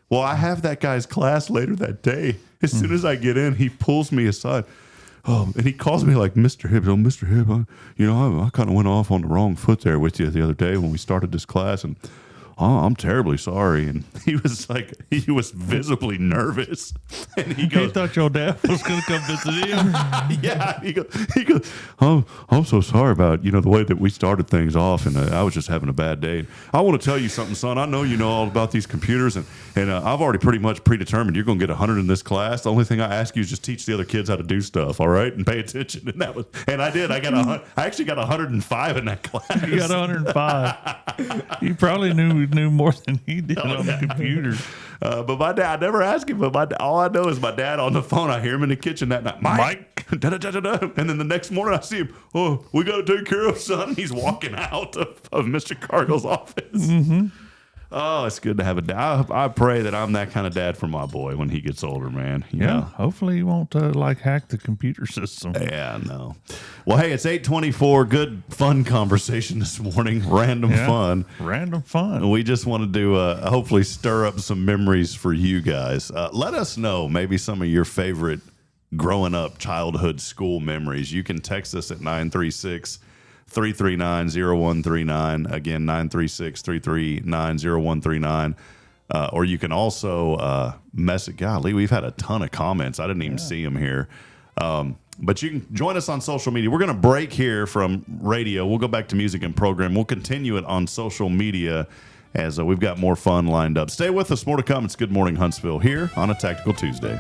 Well, I have that guy's class later that day. As soon as I get in, he pulls me aside. And he calls me like Mr. Hibbs. Oh, Mr. Hibbs, I kind of went off on the wrong foot there with you the other day when we started this class, and I'm terribly sorry. And he was visibly nervous. And he goes, He thought your dad was going to come visit him. yeah. He goes, I'm so sorry about, the way that we started things off, and I was just having a bad day. I want to tell you something, son. I know you know all about these computers, and I've already pretty much predetermined you're going to get 100 in this class. The only thing I ask you is just teach the other kids how to do stuff, all right, and pay attention. And I did. I actually got 105 in that class. You got 105. You probably knew more than he did on the computer. But my dad, I never asked him, but all I know is my dad on the phone. I hear him in the kitchen that night. Mike. Da-da-da-da-da. And then the next morning I see him. Oh, we got to take care of, son. He's walking out of Mr. Cargill's office. Oh, it's good to have a dad. I pray that I'm that kind of dad for my boy when he gets older, man. Yeah. Hopefully he won't hack the computer system. Yeah, no. Well, hey, it's 8:24. Good, fun conversation this morning. Random fun. Random fun. We just wanted to hopefully stir up some memories for you guys. Let us know maybe some of your favorite growing up childhood school memories. You can text us at 936-339-0139. Again, 936-339-0139. Or you can also message. Golly, we've had a ton of comments. I didn't even see them here. But you can join us on social media. We're going to break here from radio. We'll go back to music and program. We'll continue it on social media as we've got more fun lined up. Stay with us. More to come. It's Good Morning Huntsville here on a Tactical Tuesday.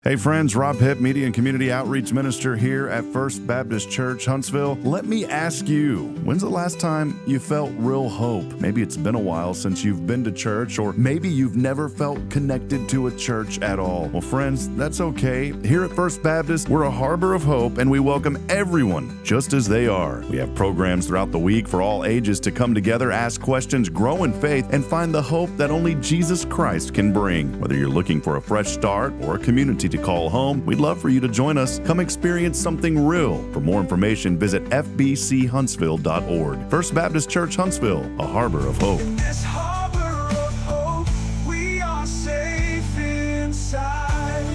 Hey friends, Rob Hipp, Media and Community Outreach Minister here at First Baptist Church, Huntsville. Let me ask you, when's the last time you felt real hope? Maybe it's been a while since you've been to church, or maybe you've never felt connected to a church at all. Well, friends, that's okay. Here at First Baptist, we're a harbor of hope, and we welcome everyone just as they are. We have programs throughout the week for all ages to come together, ask questions, grow in faith, and find the hope that only Jesus Christ can bring. Whether you're looking for a fresh start or a community to call home, we'd love for you to join us. Come experience something real. For more information, visit fbchuntsville.org. First Baptist Church Huntsville, a harbor of hope. This harbor of hope, we are safe inside.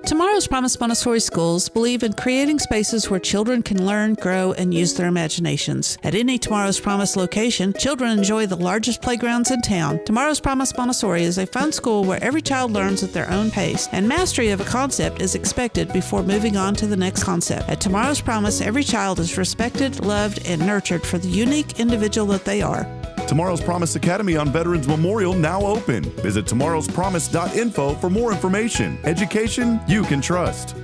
Tomorrow's Promise Montessori schools believe in creating spaces where children can learn, grow, and use their imaginations. At any Tomorrow's Promise location, children enjoy the largest playgrounds in town. Tomorrow's Promise Montessori is a fun school where every child learns at their own pace, and mastery of a concept is expected before moving on to the next concept. At Tomorrow's Promise, every child is respected, loved, and nurtured for the unique individual that they are. Tomorrow's Promise Academy on Veterans Memorial now open. Visit tomorrowspromise.info for more information. Education you can trust.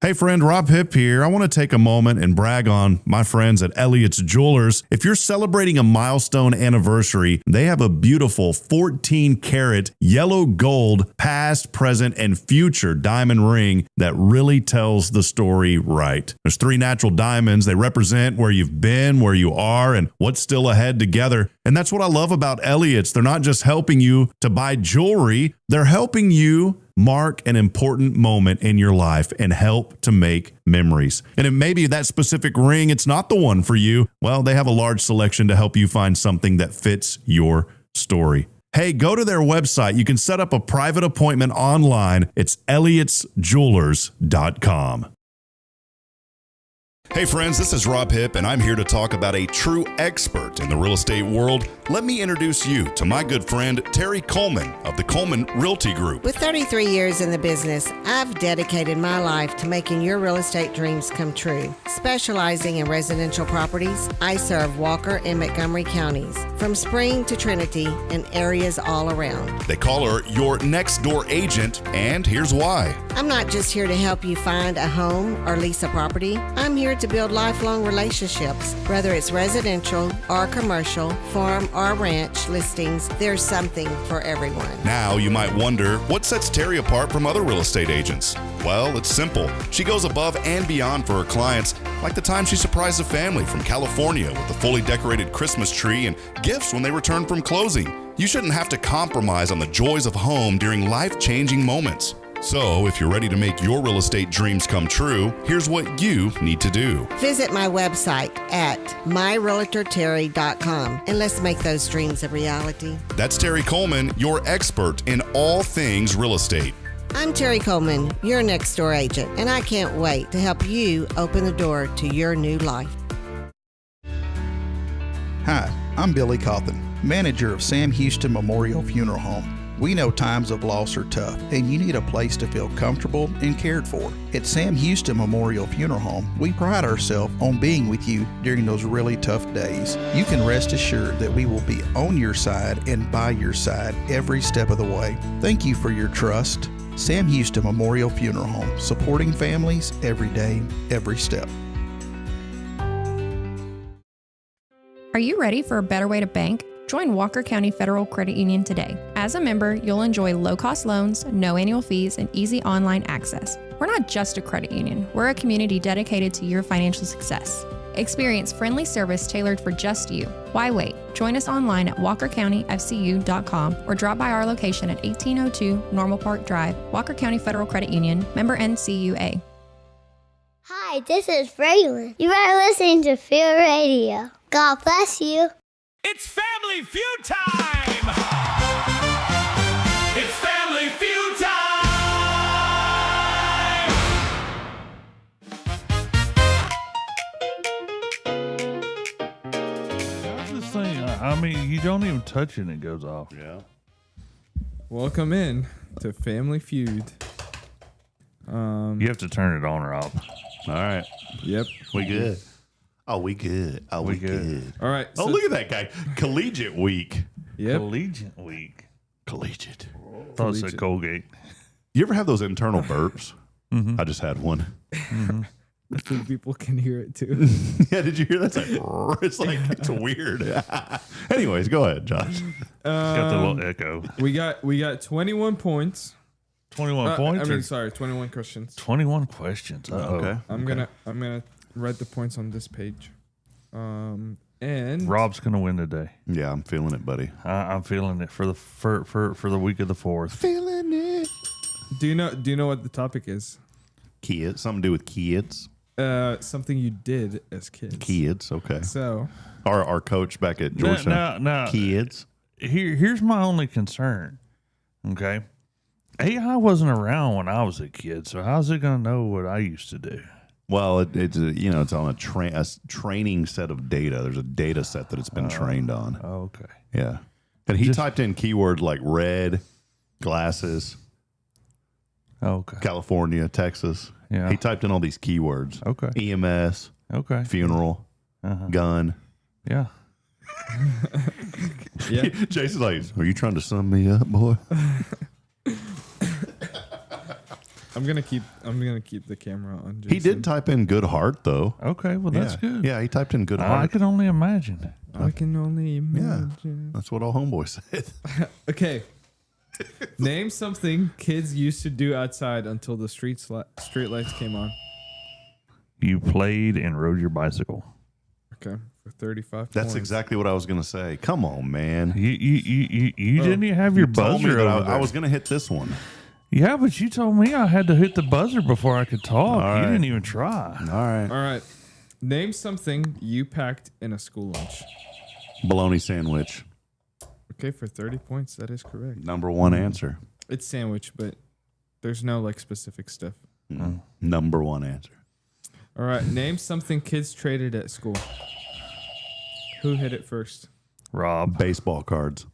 Hey friend, Rob Hipp here. I want to take a moment and brag on my friends at Elliott's Jewelers. If you're celebrating a milestone anniversary, they have a beautiful 14-karat yellow gold past, present, and future diamond ring that really tells the story right. There's 3 natural diamonds. They represent where you've been, where you are, and what's still ahead together. And that's what I love about Elliott's. They're not just helping you to buy jewelry, they're helping you mark an important moment in your life and help to make memories. And it may be that specific ring, it's not the one for you. Well, they have a large selection to help you find something that fits your story. Hey, go to their website. You can set up a private appointment online. It's Elliott'sJewelers.com. Hey friends, this is Rob Hipp, and I'm here to talk about a true expert in the real estate world. Let me introduce you to my good friend, Terry Coleman of the Coleman Realty Group. With 33 years in the business, I've dedicated my life to making your real estate dreams come true. Specializing in residential properties, I serve Walker and Montgomery counties, from Spring to Trinity and areas all around. They call her your next door agent, and here's why. I'm not just here to help you find a home or lease a property. I'm here to build lifelong relationships. Whether it's residential or commercial, farm or ranch listings, there's something for everyone. Now you might wonder, what sets Terry apart from other real estate agents? Well, it's simple. She goes above and beyond for her clients, like the time she surprised a family from California with a fully decorated Christmas tree and gifts when they returned from closing. You shouldn't have to compromise on the joys of home during life-changing moments. So, if you're ready to make your real estate dreams come true, here's what you need to do. Visit my website at myrealtorterry.com and let's make those dreams a reality. That's Terry Coleman, your expert in all things real estate. I'm Terry Coleman, your next door agent, and I can't wait to help you open the door to your new life. Hi, I'm Billy Cawthon, manager of Sam Houston Memorial Funeral Home. We know times of loss are tough, and you need a place to feel comfortable and cared for. At Sam Houston Memorial Funeral Home, we pride ourselves on being with you during those really tough days. You can rest assured that we will be on your side and by your side every step of the way. Thank you for your trust. Sam Houston Memorial Funeral Home, supporting families every day, every step. Are you ready for a better way to bank? Join Walker County Federal Credit Union today. As a member, you'll enjoy low-cost loans, no annual fees, and easy online access. We're not just a credit union, we're a community dedicated to your financial success. Experience friendly service tailored for just you. Why wait? Join us online at walkercountymfcu.com or drop by our location at 1802 Normal Park Drive, Walker County Federal Credit Union, member NCUA. Hi, this is Braylon. You are listening to Fear Radio. God bless you. It's Family Feud time! It's Family Feud time! How's this thing? I mean, you don't even touch it and it goes off. Yeah. Welcome in to Family Feud. You have to turn it on or off. All right. Yep. We good. Oh, we good. Oh, we good. All right. Oh, look at that guy. Collegiate week. Yep. Collegiate week. Collegiate. Thought it said Colgate. You ever have those internal burps? I just had one. I think people can hear it too. Yeah, did you hear that? It's like, it's weird. Anyways, go ahead, Josh. Got the little echo. We got 21 points. 21 points? I mean, sorry, 21 questions. 21 questions. Uh-oh. Okay. I'm gonna write the points on this page. And Rob's gonna win today. Yeah, I'm feeling it, buddy. I'm feeling it for the week of the 4th. Feeling it. do you know what the topic is? Kids. Something to do with kids. Something you did as kids. Kids. Okay. So Our coach back at Georgetown. Now, kids. Here's my only concern. Okay. AI wasn't around when I was a kid, so how's it gonna know what I used to do? Well, it's on a training set of data. There's a data set that it's been trained on. Okay. Yeah. And he typed in keywords like red, glasses, Okay. California, Texas. Yeah. He typed in all these keywords. Okay. EMS, Okay. funeral, gun. Yeah. yeah. Jason's like, are you trying to sum me up, boy? I'm gonna keep the camera on. Jason. He did type in good heart, though. Okay. Well, that's good. Yeah, he typed in good I heart. can only imagine. I can only imagine. That's what all homeboy said. Okay. Name something kids used to do outside until the street lights came on. You played and rode your bicycle. Okay, for 35 That's points. exactly what I was going to say. Come on, man. You didn't even have your Told me buzzer that over there. I was going to hit this one. Yeah, but you told me I had to hit the buzzer before I could talk. All You right. didn't even try. All right. All right. Name something you packed in a school lunch. Bologna sandwich. Okay, for 30 points, that is correct. Number one answer. It's sandwich, but there's no like specific stuff. Number one answer. All right, name something kids traded at school. Who hit it first? Rob. Baseball cards.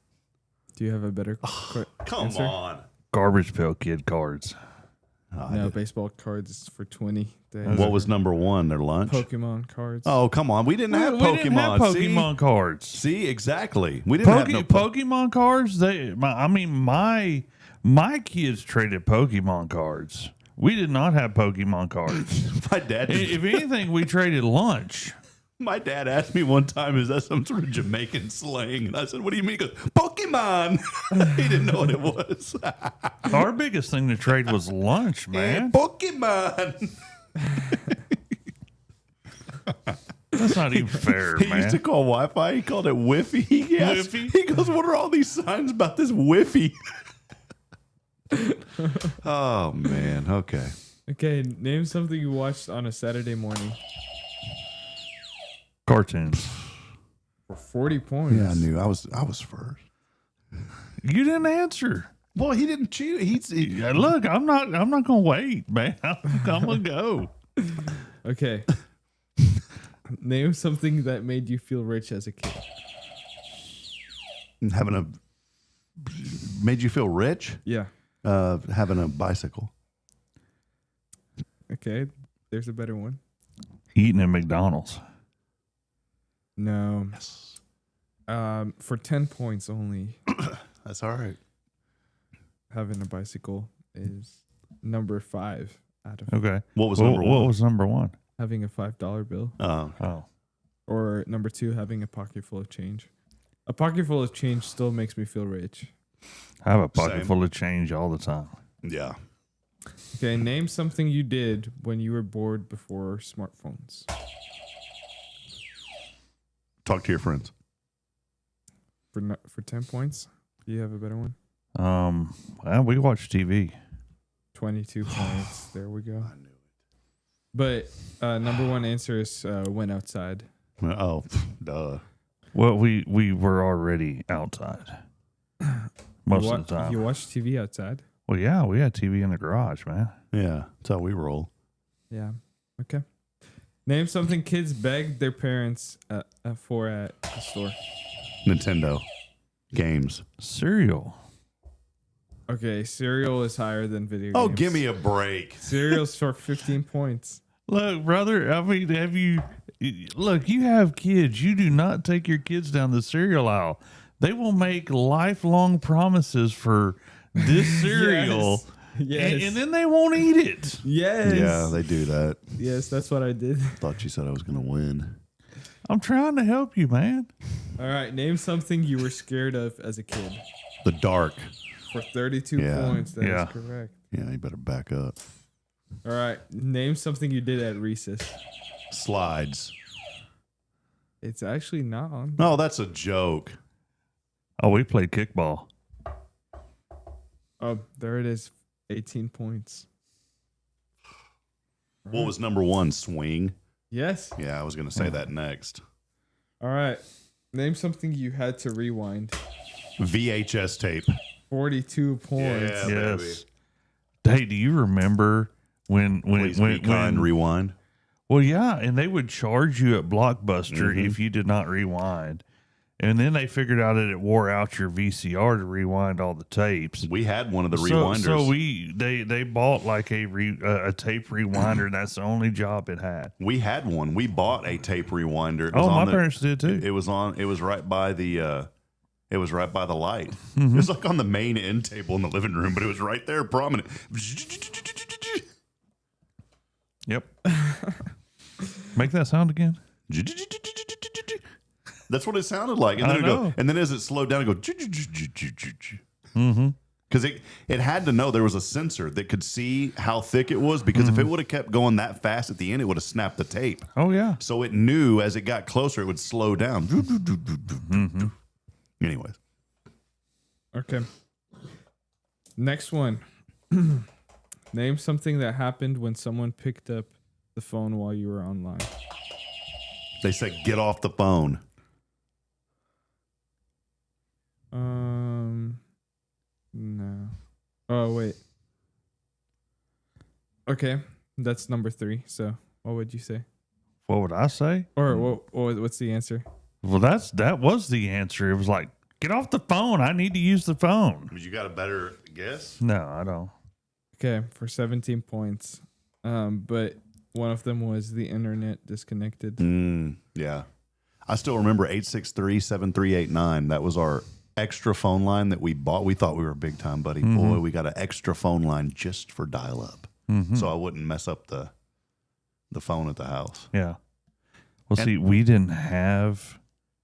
Do you have a better Come answer? on. Garbage Pail Kid cards. No, baseball cards is for 20. What was number one? Their lunch? Pokemon cards. Oh, come on. We didn't have Pokemon. We didn't have Pokemon cards. See, exactly. We didn't have no Pokemon cards. My kids traded Pokemon cards. We did not have Pokemon cards. My dad. If anything, we traded lunch. My dad asked me one time, "Is that some sort of Jamaican slang?" And I said, "What do you mean?" He goes, "Pokemon." He didn't know what it was. Our biggest thing to trade was lunch, man. Pokemon. That's not even fair, He man. used to call Wi-Fi. He called it Wi-Fi. Wi-Fi? He goes, "What are all these signs about this Wi-Fi?" Oh man. Okay. Okay, name something you watched on a Saturday morning. Cartoons. For 40 points. Yeah, I knew. I was first. You didn't answer. Well, he didn't cheat. Yeah, look, I'm not gonna wait, man. I'm gonna go. Okay. Name something that made you feel rich as a kid. Made you feel rich? Yeah. Having a bicycle. Okay, there's a better one. Eating at McDonald's. No. Yes. For 10 points only. That's all right. Having a bicycle is number 5 out of. Okay. What was number one? What was number one? Having a $5 bill. Oh. Or number 2, having a pocket full of change. A pocket full of change still makes me feel rich. I have a pocket Same. full of change all the time. Yeah. Okay, name something you did when you were bored before smartphones. Talk to your friends. For 10 points, do you have a better one? Well, we watch TV. 22 points. There we go. I knew it. But number one answer is went outside. Oh, duh. Well, we were already outside most of the time. You watch TV outside? Well, yeah, we had TV in the garage, man. Yeah, that's how we roll. Yeah. Okay. Name something kids begged their parents for at the store. Nintendo games. Cereal. Okay, cereal is higher than video games. Oh, give me a break. Cereal's for 15 points. Look, brother, I mean, you have kids. You do not take your kids down the cereal aisle. They will make lifelong promises for this cereal. Yes. And then they won't eat it. Yes. Yeah, they do that. Yes, that's what I did. Thought you said I was going to win. I'm trying to help you, man. All right, name something you were scared of as a kid. The dark. For 32 points, that is correct. Yeah, you better back up. All right, name something you did at recess. Slides. It's actually not on. No, that's a joke. Oh, we played kickball. Oh, there it is. 18 points. What was number one? Swing? Yes. Yeah, I was going to say that next. All right. Name something you had to rewind. VHS tape. 42 points. Yeah, Yes. Hey, do you remember when rewind? Well, yeah, and they would charge you at Blockbuster if you did not rewind. And then they figured out that it wore out your VCR to rewind all the tapes. We had one of the rewinders. So they bought like a tape rewinder, and that's the only job it had. We had one. We bought a tape rewinder. It Oh, was my on parents did too. It was right by the light. It was like on the main end table in the living room, but it was right there, prominent. Yep. Make that sound again. That's what it sounded like. And then it go, and then as it slowed down, it go. Because it had to know there was a sensor that could see how thick it was. Because if it would have kept going that fast at the end, it would have snapped the tape. Oh yeah. So it knew as it got closer, it would slow down. Anyways. Okay. Next one. Name something that happened when someone picked up the phone while you were online. They said, get off the phone. No. Oh wait. Okay, that's number 3. So what would you say? What would I say? Or what's the answer? Well, that was the answer. It was like, get off the phone. I need to use the phone. You got a better guess? No, I don't. Okay, for 17 points. But one of them was the internet disconnected. Yeah. I still remember 863-7389. That was our extra phone line that we bought. We thought we were big time, buddy. Boy, we got an extra phone line just for dial up. So I wouldn't mess up the phone at the house. Yeah. Well, see, we didn't have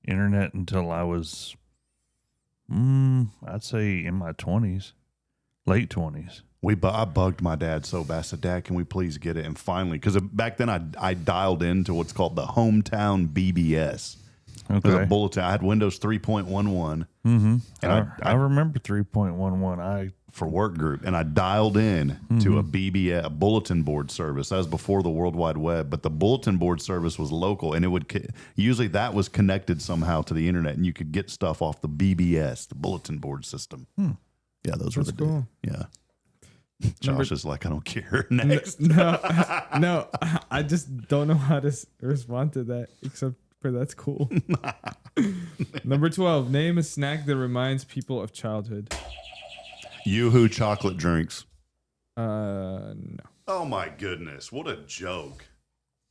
internet until I was, I'd say in my 20s, late 20s. I bugged my dad so bad. I said, Dad, can we please get it? And finally, because back then I dialed into what's called the hometown BBS. It was a bulletin. I had Windows 3.11. And I remember 3.11. For work group, and I dialed in to a BBS, a bulletin board service. That was before the World Wide Web, but the bulletin board service was local, and it would usually that was connected somehow to the internet, and you could get stuff off the BBS, the bulletin board system. Yeah, those were the cool. Yeah. Josh is like, I don't care. Next. No, I just don't know how to respond to that, except for that's cool. Number 12, name a snack that reminds people of childhood. Yoo-hoo chocolate drinks. No. Oh my goodness, what a joke!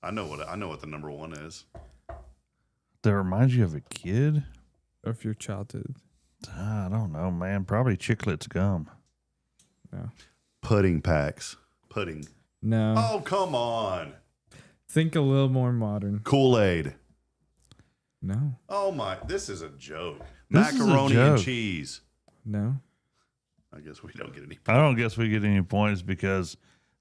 I know what the number 1 is. That reminds you of a kid? Of your childhood. I don't know, man. Probably Chiclets gum. No. Pudding packs. Pudding. No. Oh, come on. Think a little more modern. Kool-Aid. No. Oh my, this is a joke. This is a Macaroni joke. and cheese. No. I guess we don't get any. I don't guess we get any points because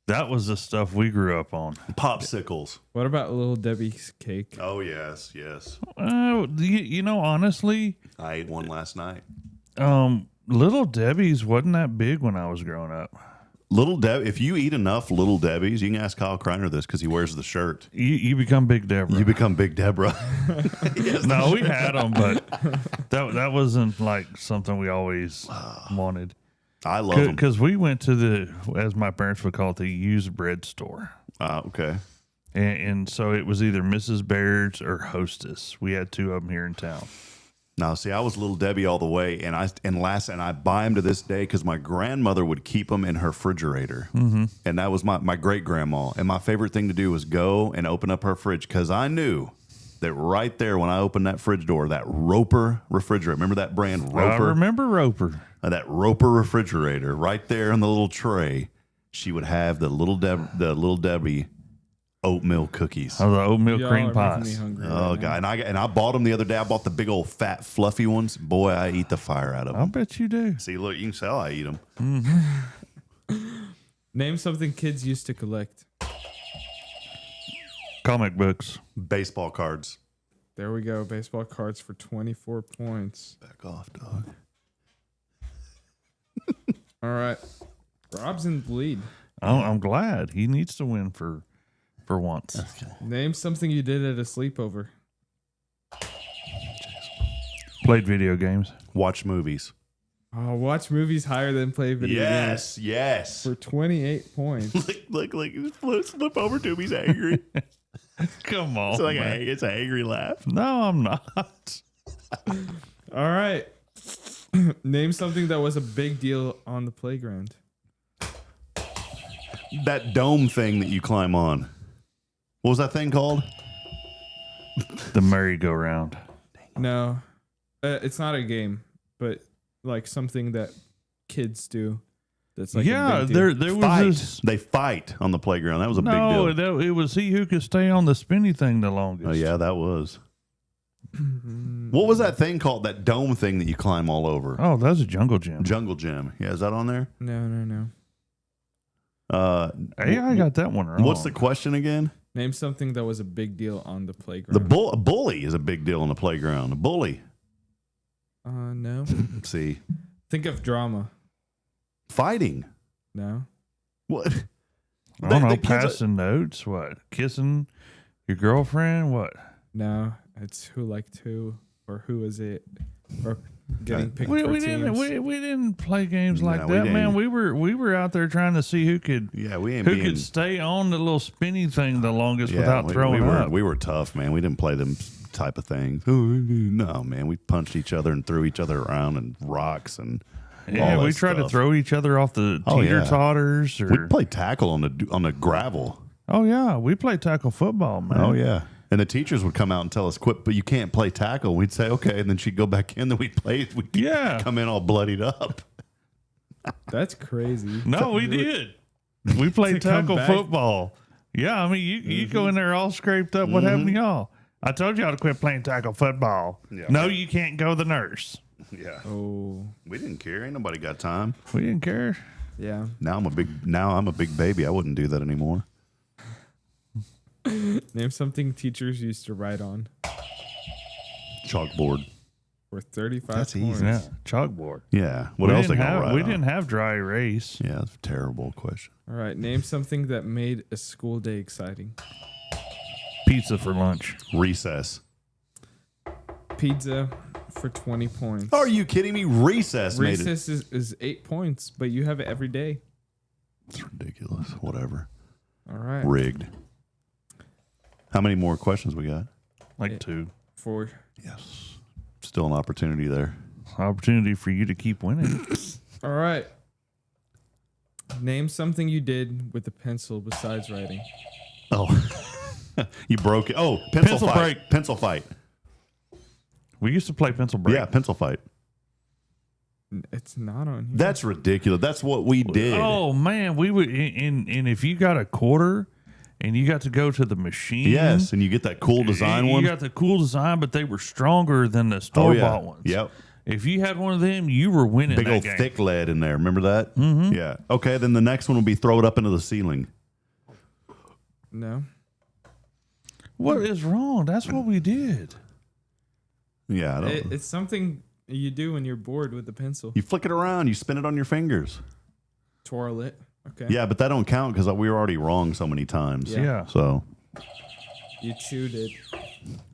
that was the stuff we grew up on. Popsicles. What about Little Debbie's cake? Oh, yes, yes. You know, honestly, I ate one last night. Little Debbie's wasn't that big when I was growing up. Little Deb, if you eat enough Little Debbie's, you can ask Kyle Kreiner this because he wears the shirt. You become Big Deborah. You become Big Deborah. No, we had them, but that wasn't like something we always wanted. I love them. Because we went to the, as my parents would call it, the used bread store. Okay. And so it was either Mrs. Baird's or Hostess. We had 2 of them here in town. Now, see, I was Little Debbie all the way, and I buy them to this day because my grandmother would keep them in her refrigerator, and that was my great grandma. And my favorite thing to do was go and open up her fridge because I knew that right there when I opened that fridge door, that Roper refrigerator. Remember that brand, Roper? I remember Roper. That Roper refrigerator right there in the little tray. She would have the Little Debbie oatmeal cookies. Oh, the oatmeal Y'all cream are making me pies. hungry Oh right God! now. And I bought them the other day. I bought the big old fat fluffy ones. Boy, I eat the fire out of I'll them. bet you do. See, look, you can see how I eat them. Name something kids used to collect. Comic books. Baseball cards. There we go. Baseball cards for 24 points. Back off, dog. All right. Rob's in the lead. I'm glad. He needs to win for once. Name something you did at a sleepover. Played video games. Watch movies. Oh, watch movies higher than play video games. Yes. For 28 points. Look, flip over to him. He's angry. Come on. It's like man. it's an angry laugh. No, I'm not. All right. Name something that was a big deal on the playground. That dome thing that you climb on. What was that thing called? The merry-go-round. No, it's not a game, but like something that kids do. That's like Yeah, a big deal. there was Fight. this. They fight on the playground. That was a big No, deal. it was he who could stay on the spinny thing the longest. Oh yeah, that was. What was that thing called? That dome thing that you climb all over? Oh, that was a jungle gym. Jungle Gym. Yeah, is that on there? No. Hey, I got that one wrong. What's the question again? Name something that was a big deal on the playground. A bully is a big deal on the playground. A bully. No. Let's see. Think of drama. Fighting. No. What? I don't know. The kids are- Passing notes. What? Kissing your girlfriend? What? No. It's who liked who or who is it? Or getting picked We for didn't teams. we didn't play games like No, we that, man. didn't. We were out there trying to see who could could stay on the little spinny thing the longest without throwing up. We were tough, man. We didn't play them type of things. No, man. We punched each other and threw each other around and rocks and all we that tried to stuff. throw each other off the Oh, yeah. teeter-totters. We played tackle on the gravel. Oh yeah, we played tackle football, man. Oh yeah. And the teachers would come out and tell us, "Quit!" But you can't play tackle. We'd say, "Okay," and then she'd go back in. Then we'd play. We'd come in all bloodied up. That's crazy. No, we did. We played To come tackle back? football. Yeah, I mean, you go in there all scraped up. What happened to y'all? I told y'all to quit playing tackle football. Yeah. No, you can't go the nurse. Yeah. Oh, We didn't care. Ain't nobody got time. We didn't care. yeah. Now I'm a big baby. I wouldn't do that anymore. Name something teachers used to write on Chalkboard. for 35 That's easy. points. Yeah, chalkboard. Yeah. What else they gonna write We on? didn't have dry erase. Yeah, that's a terrible question. All right. Name something that made a school day exciting. Pizza for lunch. Recess. Pizza for 20 points. Are you kidding me? Recess made it. Recess is 8 points, but you have it every day. It's ridiculous. Whatever. All right. Rigged. How many more questions we got? Like 2. 4. Yes. Still an opportunity there. Opportunity for you to keep winning. All right. Name something you did with a pencil besides writing. Oh. You broke it. Oh, pencil Pencil fight. break. Pencil fight. We used to play pencil break. Yeah, pencil fight. It's not on here. That's ridiculous. That's what we did. Oh man, we would. And if you got a quarter, and you got to go to the machine. Yes, and you get that cool design you one. got the cool design, but they were stronger than the store bought ones. Yep. If you had one of them, you were winning. Big that old game. thick lead in there. Remember that? Mm-hmm. Yeah. Okay, then the next one will be throw it up into the ceiling. No. What is wrong? That's what we did. Yeah, I don't. It's something you do when you're bored with the pencil. You flick it around. You spin it on your fingers. Twirl it. Okay. Yeah, but that don't count because we were already wrong so many times. Yeah. So You chewed it.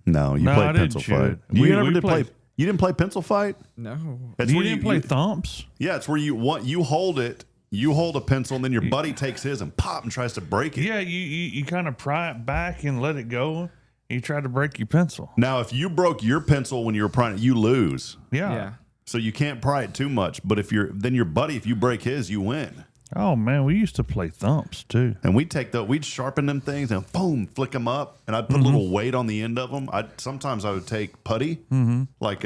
no, you No, I played didn't pencil chew fight. it. You We never did played- play. You didn't play pencil fight. No. That's You where didn't play thumps. Yeah, it's where you hold it. You hold a pencil, and then your buddy takes his and pop and tries to break it. Yeah, you kind of pry it back and let it go. You tried to break your pencil. Now, if you broke your pencil when you were prying it, you lose. Yeah. So you can't pry it too much. But if your buddy, if you break his, you win. Oh man, we used to play thumps too. And we'd sharpen them things and boom, flick them up. And I'd put a little weight on the end of them. Sometimes I would take putty, like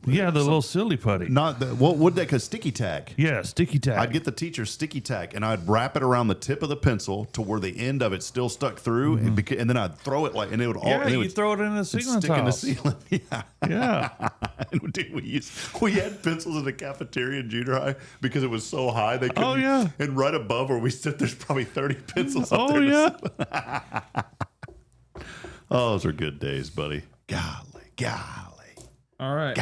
Yeah, the little silly putty. not the, what would they call sticky tack. Yeah, sticky tack. I'd get the teacher's sticky tack and I'd wrap it around the tip of the pencil to where the end of it still stuck through, and then I'd throw it and it would all. Yeah, and it you would throw it in the ceiling stick in the tiles. ceiling. Yeah. Yeah. And dude, we had pencils in the cafeteria in junior high because it was so high they couldn't. Oh, yeah. And right above where we sit, there's probably 30 pencils up Oh there. yeah. Oh, those are good days, buddy. Golly. All right.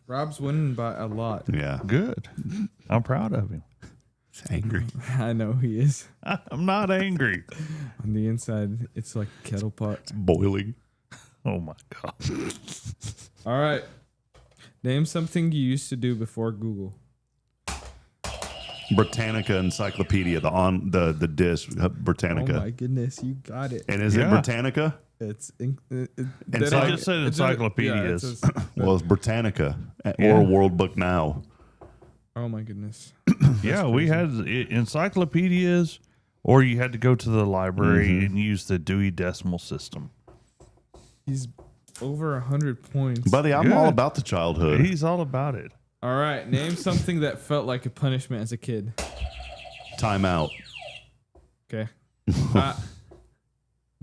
Rob's winning by a lot. Yeah. Good. I'm proud of him. He's angry. I know he is. I'm not angry. On the inside, it's like a kettle pot. Boiling. Oh my god. All right. Name something you used to do before Google. Britannica Encyclopedia, the disc, Britannica. Oh my goodness, you got it. And is it Yeah. Britannica? It's It just said encyclopedias. Well, it's Britannica Yeah. or World Book Now. oh my goodness. Yeah, we had encyclopedias, or you had to go to the library and use the Dewey Decimal System. He's over 100 points. Buddy, I'm Good. all about the childhood. He's all about it. All right. Name something that felt like a punishment as a kid. Time out. Okay.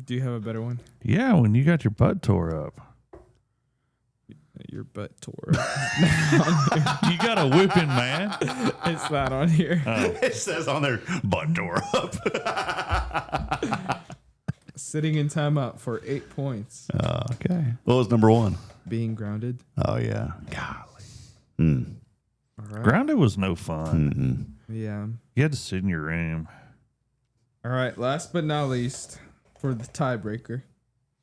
Do you have a better one? Yeah, when you got your butt tore up. Your butt tore up. You got a whipping, man. It's not on here. It says on there, butt door up. Sitting in timeout for 8 points. Okay. What was number one? Being grounded. Oh, yeah. Golly. All right. Grounded was no fun. Yeah. You had to sit in your room. All right. Last but not least, for the tiebreaker.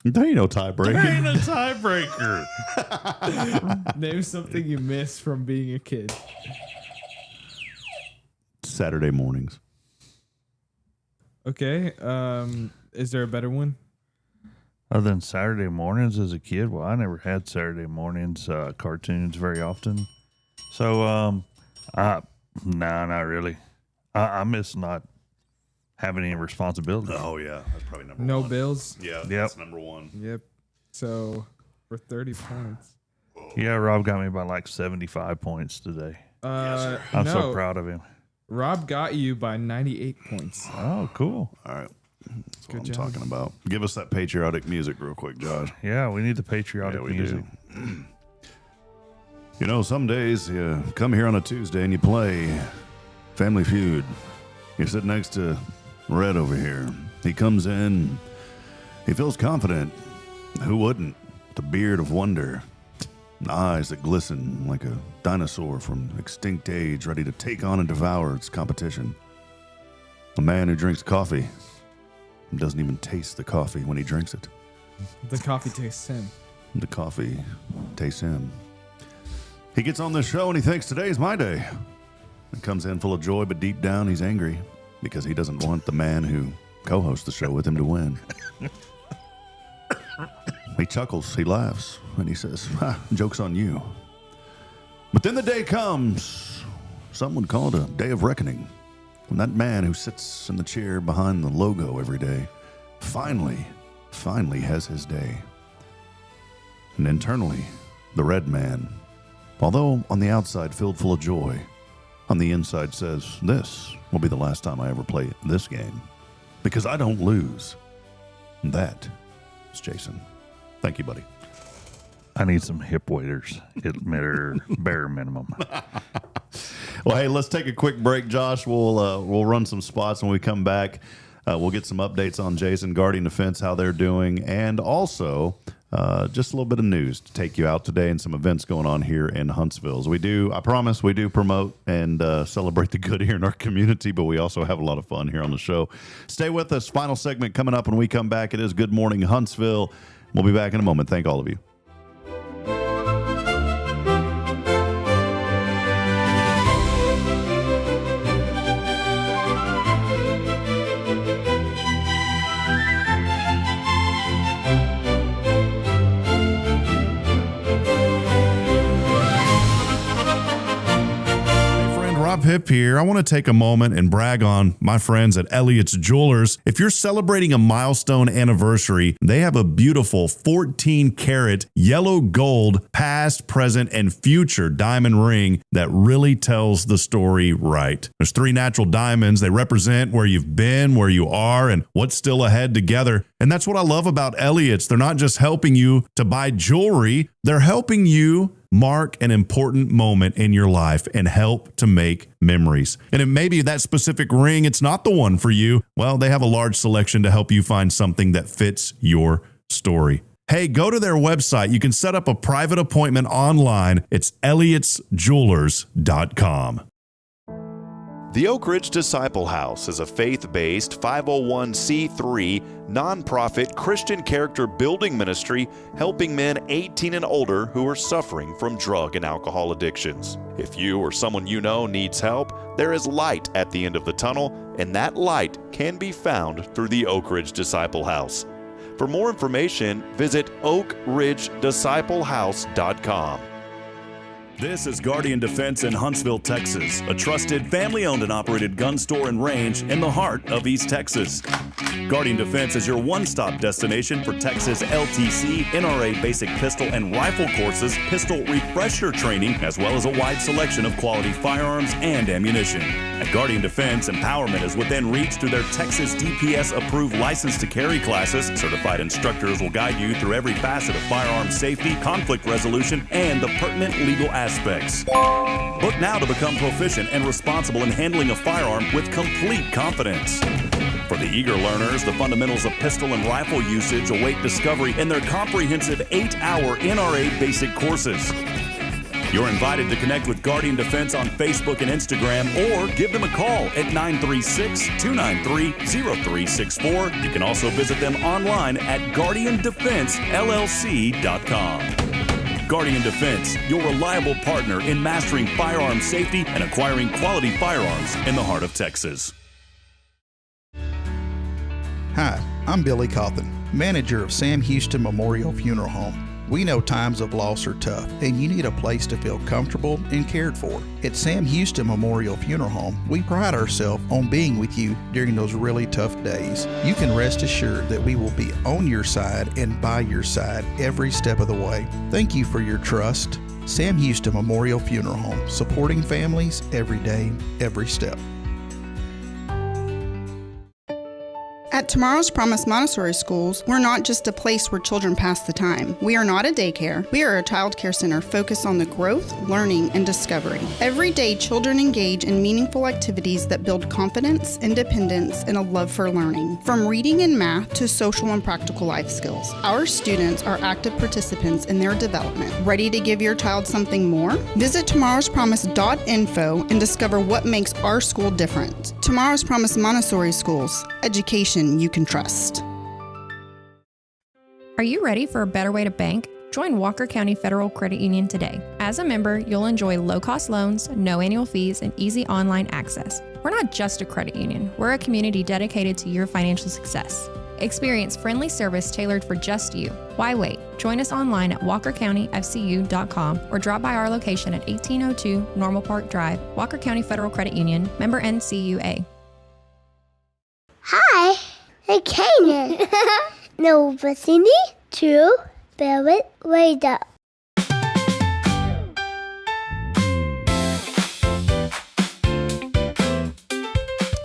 There ain't no tiebreaker. There ain't a tiebreaker. Name something you miss from being a kid. Saturday mornings. Okay. Is there a better one? Other than Saturday mornings as a kid, well, I never had Saturday mornings cartoons very often. So, no, not really. I miss not having any responsibility. Oh, yeah. That's probably number one. No bills? Yeah, Yep. that's number one. Yep. So, for 30 points. Yeah, Rob got me by like 75 points today. I'm I'm so proud of him. Rob got you by 98 points. Oh, cool. All right. That's what Good I'm job. talking about. Give us that patriotic music real quick, Josh. Yeah, we need the patriotic Yeah, we music. do. You know, some days you come here on a Tuesday and you play Family Feud. You sit next to Red over here. He comes in, he feels confident. Who wouldn't? The beard of wonder, eyes that glisten like a dinosaur from extinct age, ready to take on and devour its competition. A man who drinks coffee and doesn't even taste the coffee when he drinks it. The coffee tastes him. The coffee tastes him. He gets on this show and he thinks today's my day. He comes in full of joy, but deep down he's angry because he doesn't want the man who co-hosts the show with him to win. He chuckles, he laughs, and he says, joke's on you. But then the day comes, some would call it a day of reckoning, when that man who sits in the chair behind the logo every day finally has his day. And internally, the red man, although on the outside filled full of joy, on the inside says, this will be the last time I ever play this game, because I don't lose. And that is Jason. Thank you, buddy. I need some hip waders at bare minimum. Well, hey, let's take a quick break, Josh. We'll run some spots when we come back. We'll get some updates on Jason, Guardian Defense, how they're doing, and also just a little bit of news to take you out today and some events going on here in Huntsville. As I promise we do promote and celebrate the good here in our community, but we also have a lot of fun here on the show. Stay with us. Final segment coming up when we come back. It is Good Morning Huntsville. We'll be back in a moment. Thank all of you. Hip here. I want to take a moment and brag on my friends at Elliott's Jewelers. If you're celebrating a milestone anniversary, they have a beautiful 14-karat yellow gold past, present, and future diamond ring that really tells the story right. There's 3 natural diamonds. They represent where you've been, where you are, and what's still ahead together. And that's what I love about Elliott's. They're not just helping you to buy jewelry, they're helping you mark an important moment in your life and help to make memories. And it may be that specific ring, it's not the one for you. Well, they have a large selection to help you find something that fits your story. Hey, go to their website. You can set up a private appointment online. It's elliotsjewelers.com. The Oak Ridge Disciple House is a faith-based 501c3 nonprofit Christian character building ministry helping men 18 and older who are suffering from drug and alcohol addictions. If you or someone you know needs help, there is light at the end of the tunnel, and that light can be found through the Oak Ridge Disciple House. For more information, visit oakridgedisciplehouse.com. This is Guardian Defense in Huntsville, Texas, a trusted family-owned and operated gun store and range in the heart of East Texas. Guardian Defense is your one-stop destination for Texas LTC, NRA basic pistol and rifle courses, pistol refresher training, as well as a wide selection of quality firearms and ammunition. At Guardian Defense, empowerment is within reach through their Texas DPS-approved license to carry classes. Certified instructors will guide you through every facet of firearm safety, conflict resolution, and the pertinent legal aspects. Book now to become proficient and responsible in handling a firearm with complete confidence. For the eager learners, the fundamentals of pistol and rifle usage await discovery in their comprehensive 8-hour NRA basic courses. You're invited to connect with Guardian Defense on Facebook and Instagram or give them a call at 936-293-0364. You can also visit them online at guardiandefensellc.com. Guardian Defense, your reliable partner in mastering firearm safety and acquiring quality firearms in the heart of Texas. Hi, I'm Billy Cawthon, manager of Sam Houston Memorial Funeral Home. We know times of loss are tough, and you need a place to feel comfortable and cared for. At Sam Houston Memorial Funeral Home, we pride ourselves on being with you during those really tough days. You can rest assured that we will be on your side and by your side every step of the way. Thank you for your trust. Sam Houston Memorial Funeral Home, supporting families every day, every step. At Tomorrow's Promise Montessori Schools, we're not just a place where children pass the time. We are not a daycare. We are a child care center focused on the growth, learning, and discovery. Every day, children engage in meaningful activities that build confidence, independence, and a love for learning. From reading and math to social and practical life skills, our students are active participants in their development. Ready to give your child something more? Visit tomorrowspromise.info and discover what makes our school different. Tomorrow's Promise Montessori Schools, education you can trust. Are you ready for a better way to bank? Join Walker County Federal Credit Union today. As a member, you'll enjoy low-cost loans, no annual fees, and easy online access. We're not just a credit union. We're a community dedicated to your financial success. Experience friendly service tailored for just you. Why wait? Join us online at walkercountyfcu.com or drop by our location at 1802 Normal Park Drive, Walker County Federal Credit Union, member NCUA. Hi, I'm Kanan. No vicinity to Barrett Radar.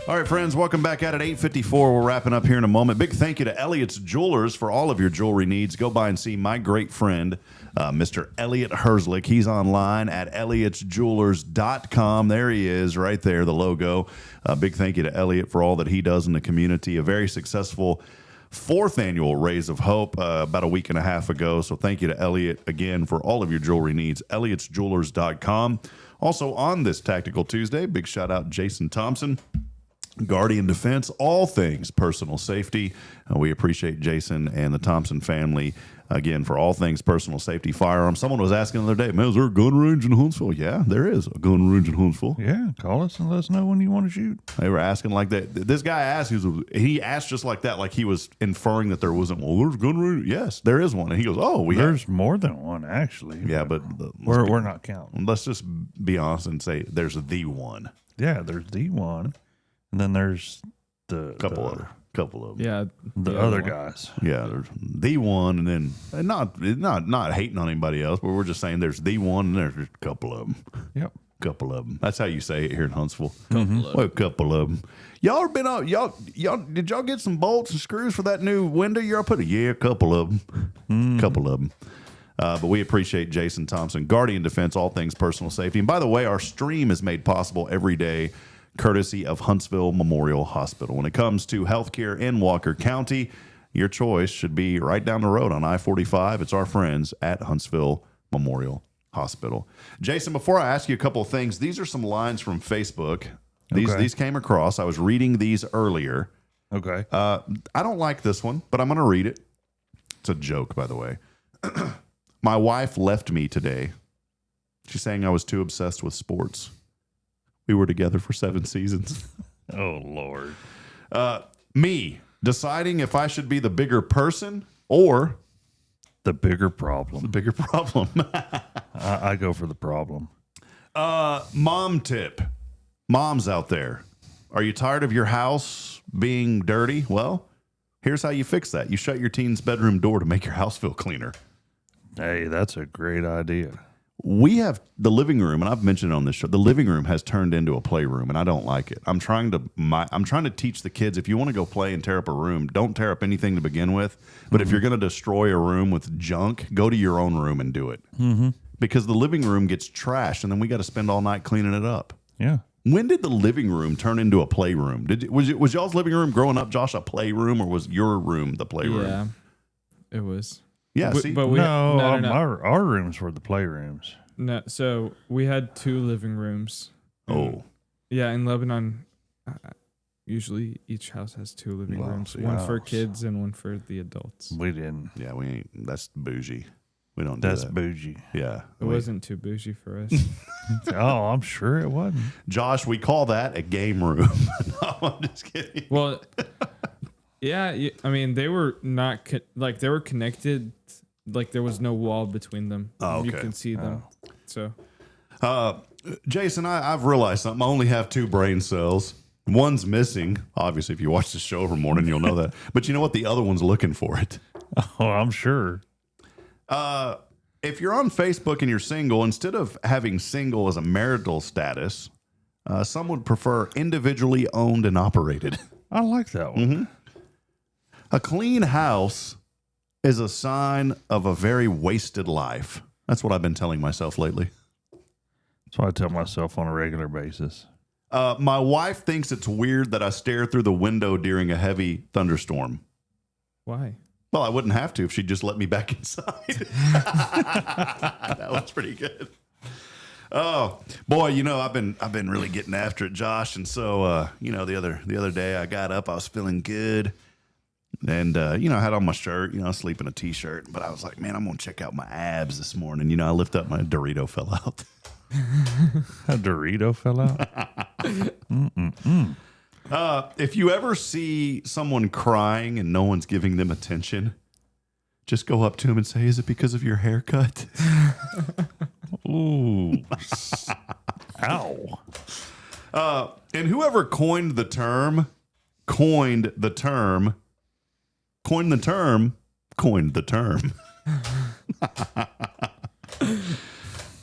All right, friends, welcome back at 8:54. We're wrapping up here in a moment. Big thank you to Elliot's Jewelers for all of your jewelry needs. Go by and see my great friend, Mr. Elliot Herzlich. He's online at elliotsjewelers.com. There he is right there, the logo. Big thank you to Elliot for all that he does in the community. A very successful 4th annual Raise of Hope about a week and a half ago. So thank you to Elliot again for all of your jewelry needs. elliotsjewelers.com. Also on this Tactical Tuesday, big shout out Jason Thompson, Guardian Defense, all things personal safety. We appreciate Jason and the Thompson family, again, for all things personal safety firearms. Someone was asking the other day, man, is there a gun range in Huntsville? Yeah, there is a gun range in Huntsville. Yeah, call us and let us know when you want to shoot. They were asking like that. This guy asked, he asked just like that, like he was inferring that there wasn't, well, there's a gun range. Yes, there is one. And he goes, oh, there's more than one, actually. Yeah, but we're not counting. Let's just be honest and say there's the one. Yeah, there's the one. And then there's the couple of them. Yeah, the other guys. Yeah, there's the one, and then not hating on anybody else, but we're just saying there's the one, and there's a couple of them. Yep, couple of them. That's how you say it here in Huntsville. Mm-hmm. A couple of them. Y'all been on y'all. Did y'all get some bolts and screws for that new window y'all put? Yeah, a couple of them. Couple of them. But we appreciate Jason Thompson, Guardian Defense, all things personal safety. And by the way, our stream is made possible every day courtesy of Huntsville Memorial Hospital. When it comes to healthcare in Walker County, your choice should be right down the road on I-45. It's our friends at Huntsville Memorial Hospital. Jason, before I ask you a couple of things, these are some lines from Facebook. These came across. I was reading these earlier. Okay. I don't like this one, but I'm going to read it. It's a joke, by the way. My wife left me today. She's saying I was too obsessed with sports. We were together for 7 seasons. Oh, Lord. Me deciding if I should be the bigger person or the bigger problem. The bigger problem. I go for the problem. Mom tip. Moms out there. Are you tired of your house being dirty? Well, here's how you fix that. You shut your teen's bedroom door to make your house feel cleaner. Hey, that's a great idea. We have the living room, and I've mentioned it on this show. The living room has turned into a playroom, and I don't like it. I'm trying to teach the kids, if you want to go play and tear up a room, don't tear up anything to begin with. But if you're going to destroy a room with junk, go to your own room and do it. Mm-hmm. Because the living room gets trashed, and then we got to spend all night cleaning it up. Yeah. When did the living room turn into a playroom? Was y'all's living room growing up, Josh, a playroom, or was your room the playroom? Yeah, it was. Yeah, our rooms were the playrooms. No, so we had 2 living rooms. Oh. Yeah, in Lebanon, usually each house has 2 living rooms. One for kids and one for the adults. We didn't. Yeah, we ain't. That's bougie. We don't do That's that. bougie. Yeah. It wasn't too bougie for us. Oh, I'm sure it wasn't. Josh, we call that a game room. No, I'm just kidding. Well, yeah, I mean, they were not like they were connected. Like there was no wall between them. Oh, okay. You can see them. So, Jason, I've realized something. I only have 2 brain cells. One's missing. Obviously, if you watch the show every morning, you'll know that. But you know what? The other one's looking for it. Oh, I'm sure. If you're on Facebook and you're single, instead of having single as a marital status, some would prefer individually owned and operated. I like that one. Mm-hmm. A clean house is a sign of a very wasted life. That's what I've been telling myself lately. That's what I tell myself on a regular basis. My wife thinks it's weird that I stare through the window during a heavy thunderstorm. why? Well, I wouldn't have to if she'd just let me back inside. That was pretty good. Oh boy, you know I've been really getting after it, Josh. And so you know the other day I got up, I was feeling good, and you know I had on my shirt, you know, sleep in a t-shirt, but I was like, man, I'm gonna check out my abs this morning. You know, I lift up, my Dorito fell out. A Dorito fell out. If you ever see someone crying and no one's giving them attention, just go up to them and say, "Is it because of your haircut?" Ooh. Ow. And whoever coined the term.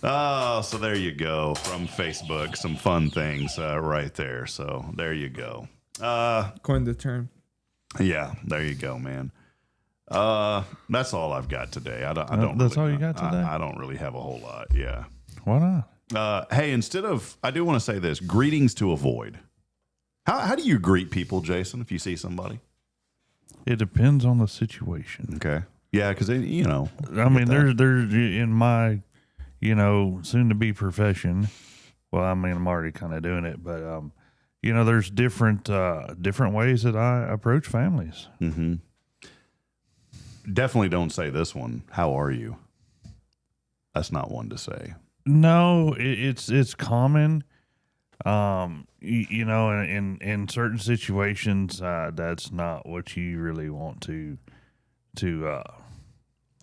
Oh, so there you go. From Facebook, some fun things right there. So there you go. Coined the term. Yeah, there you go, man. That's all I've got today. I don't. That's really, all you got today? I don't really have a whole lot. Yeah. Why not? Hey, I do want to say this: greetings to avoid. How do you greet people, Jason? If you see somebody, It depends on the situation. okay, yeah, because you know, I mean, there's in my, soon to be profession. Well, I mean, I'm already kind of doing it, but there's different ways that I approach families. Mm-hmm. Definitely don't say this one. How are you? That's not one to say. No, it's common. In certain situations, that's not what you really want to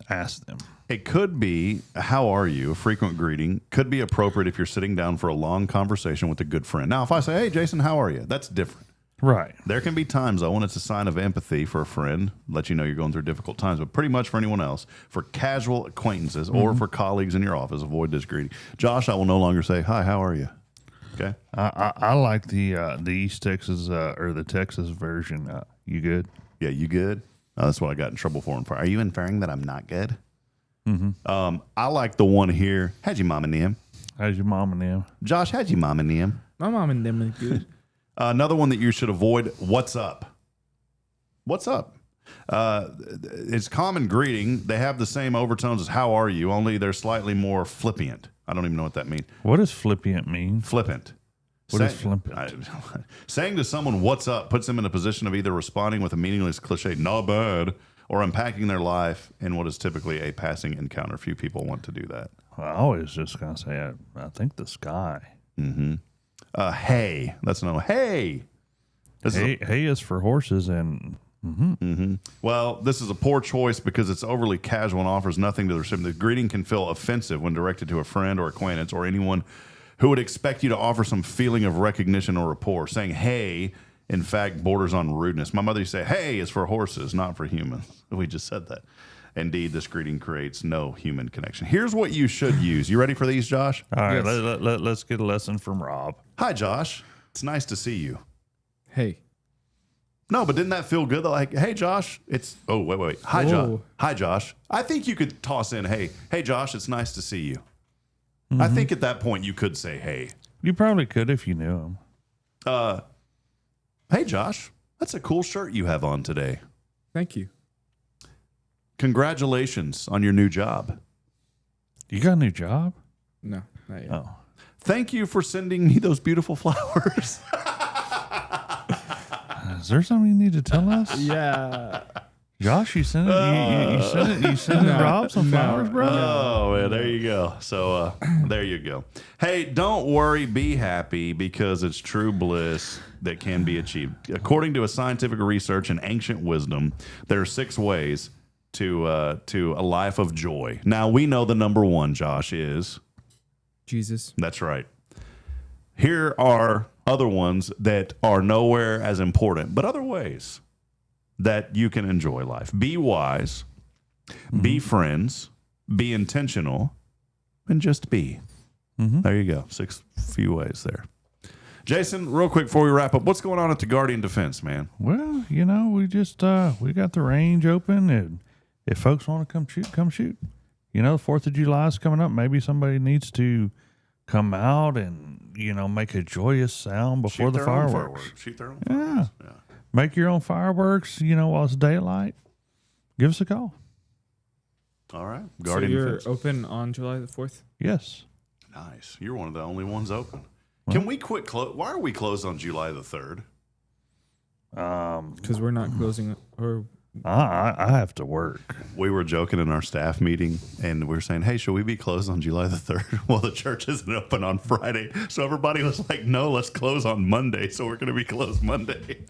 ask them. It could be, how are you? A frequent greeting could be appropriate if you're sitting down for a long conversation with a good friend. Now, if I say, "Hey, Jason, how are you?" That's different. Right. There can be times, though, when it's a sign of empathy for a friend, let you know you're going through difficult times. But pretty much for anyone else, for casual acquaintances or for colleagues in your office, avoid this greeting. Josh, I will no longer say, "Hi, how are you?" Okay. I like the East Texas or the Texas version. You good? Yeah, you good? That's what I got in trouble for. Are you inferring that I'm not good? Mm-hmm. I like the one here. How's your mom and them? How's your mom and them? Josh, how's your mom and them? My mom and them are good. Another one that you should avoid, what's up? What's up? It's common greeting. They have the same overtones as how are you, only they're slightly more flippant. I don't even know what that means. What does flippant mean? Flippant. What is flippant? Saying to someone what's up puts them in a position of either responding with a meaningless cliche, not bad, or unpacking their life in what is typically a passing encounter. Few people want to do that. Well, I always just going to say, I think the sky. Mm-hmm. Hey. That's no hey. Hey is for horses and... Mm-hmm. Mm-hmm. Well, this is a poor choice because it's overly casual and offers nothing to the recipient. The greeting can feel offensive when directed to a friend or acquaintance or anyone who would expect you to offer some feeling of recognition or rapport. Saying hey, in fact, borders on rudeness. My mother used to say, hey is for horses, not for humans. We just said that. Indeed, this greeting creates no human connection. Here's what you should use. You ready for these, Josh? All right, let's get a lesson from Rob. Hi, Josh. It's nice to see you. Hey. No, but didn't that feel good? Like, hey, Josh, it's... Oh, wait. Hi, Josh. Hi, Josh. I think you could toss in, hey, Josh, it's nice to see you. Mm-hmm. I think at that point you could say, hey. You probably could if you knew him. Hey, Josh, that's a cool shirt you have on today. Thank you. Congratulations on your new job. You got a new job? No, not yet. Oh. Thank you for sending me those beautiful flowers. Is there something you need to tell us? Yeah. Josh, you sent Rob some flowers, bro? Oh, man, there you go. So there you go. Hey, don't worry, be happy, because it's true bliss that can be achieved. According to a scientific research and ancient wisdom, there are 6 ways to a life of joy. Now, we know the number one, Josh, is Jesus. That's right. Here are other ones that are nowhere as important, but other ways that you can enjoy life. Be wise, be friends, be intentional, and just be. There you go. 6 few ways there. Jason, real quick before we wrap up, what's going on at the Guardian Defense, man? Well, we just we got the range open, and if folks want to come shoot, come shoot. The 4th of July is coming up. Maybe somebody needs to come out and make a joyous sound before the fireworks. Shoot their own fireworks. Yeah. Make your own fireworks, while it's daylight. Give us a call. All right. Guardian Defense. Open on July the 4th? Yes. Nice. You're one of the only ones open. Can we quit why are we closed on July the 3rd? Because we're not closing, or I have to work. We were joking in our staff meeting, and we were saying, hey, should we be closed on July the 3rd? Well, the church isn't open on Friday. So everybody was like, no, let's close on Monday. So we're going to be closed Monday.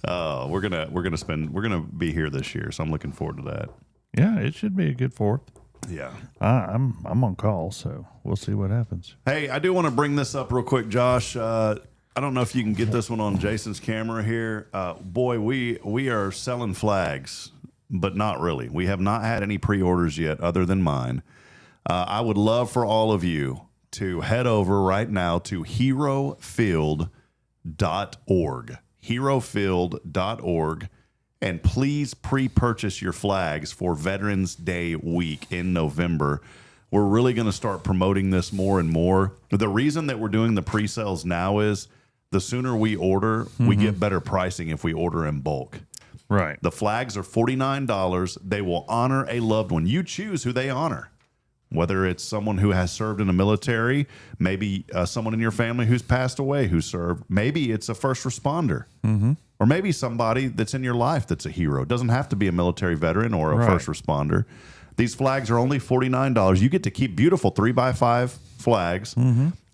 We're gonna be here this year, so I'm looking forward to that. Yeah, it should be a good 4th. Yeah. I'm on call, so we'll see what happens. Hey, I do want to bring this up real quick, Josh. I don't know if you can get this one on Jason's camera here. Boy, we are selling flags, but not really. We have not had any pre-orders yet other than mine. I would love for all of you to head over right now to herofield.org. Herofield.org. And please pre-purchase your flags for Veterans Day week in November. We're really going to start promoting this more and more. The reason that we're doing the pre-sales now is the sooner we order, we get better pricing if we order in bulk. Right. The flags are $49. They will honor a loved one. You choose who they honor, whether it's someone who has served in the military, maybe someone in your family who's passed away who served, maybe it's a first responder, or maybe somebody that's in your life that's a hero. It doesn't have to be a military veteran or a first responder. These flags are only $49. You get to keep beautiful 3x5 flags.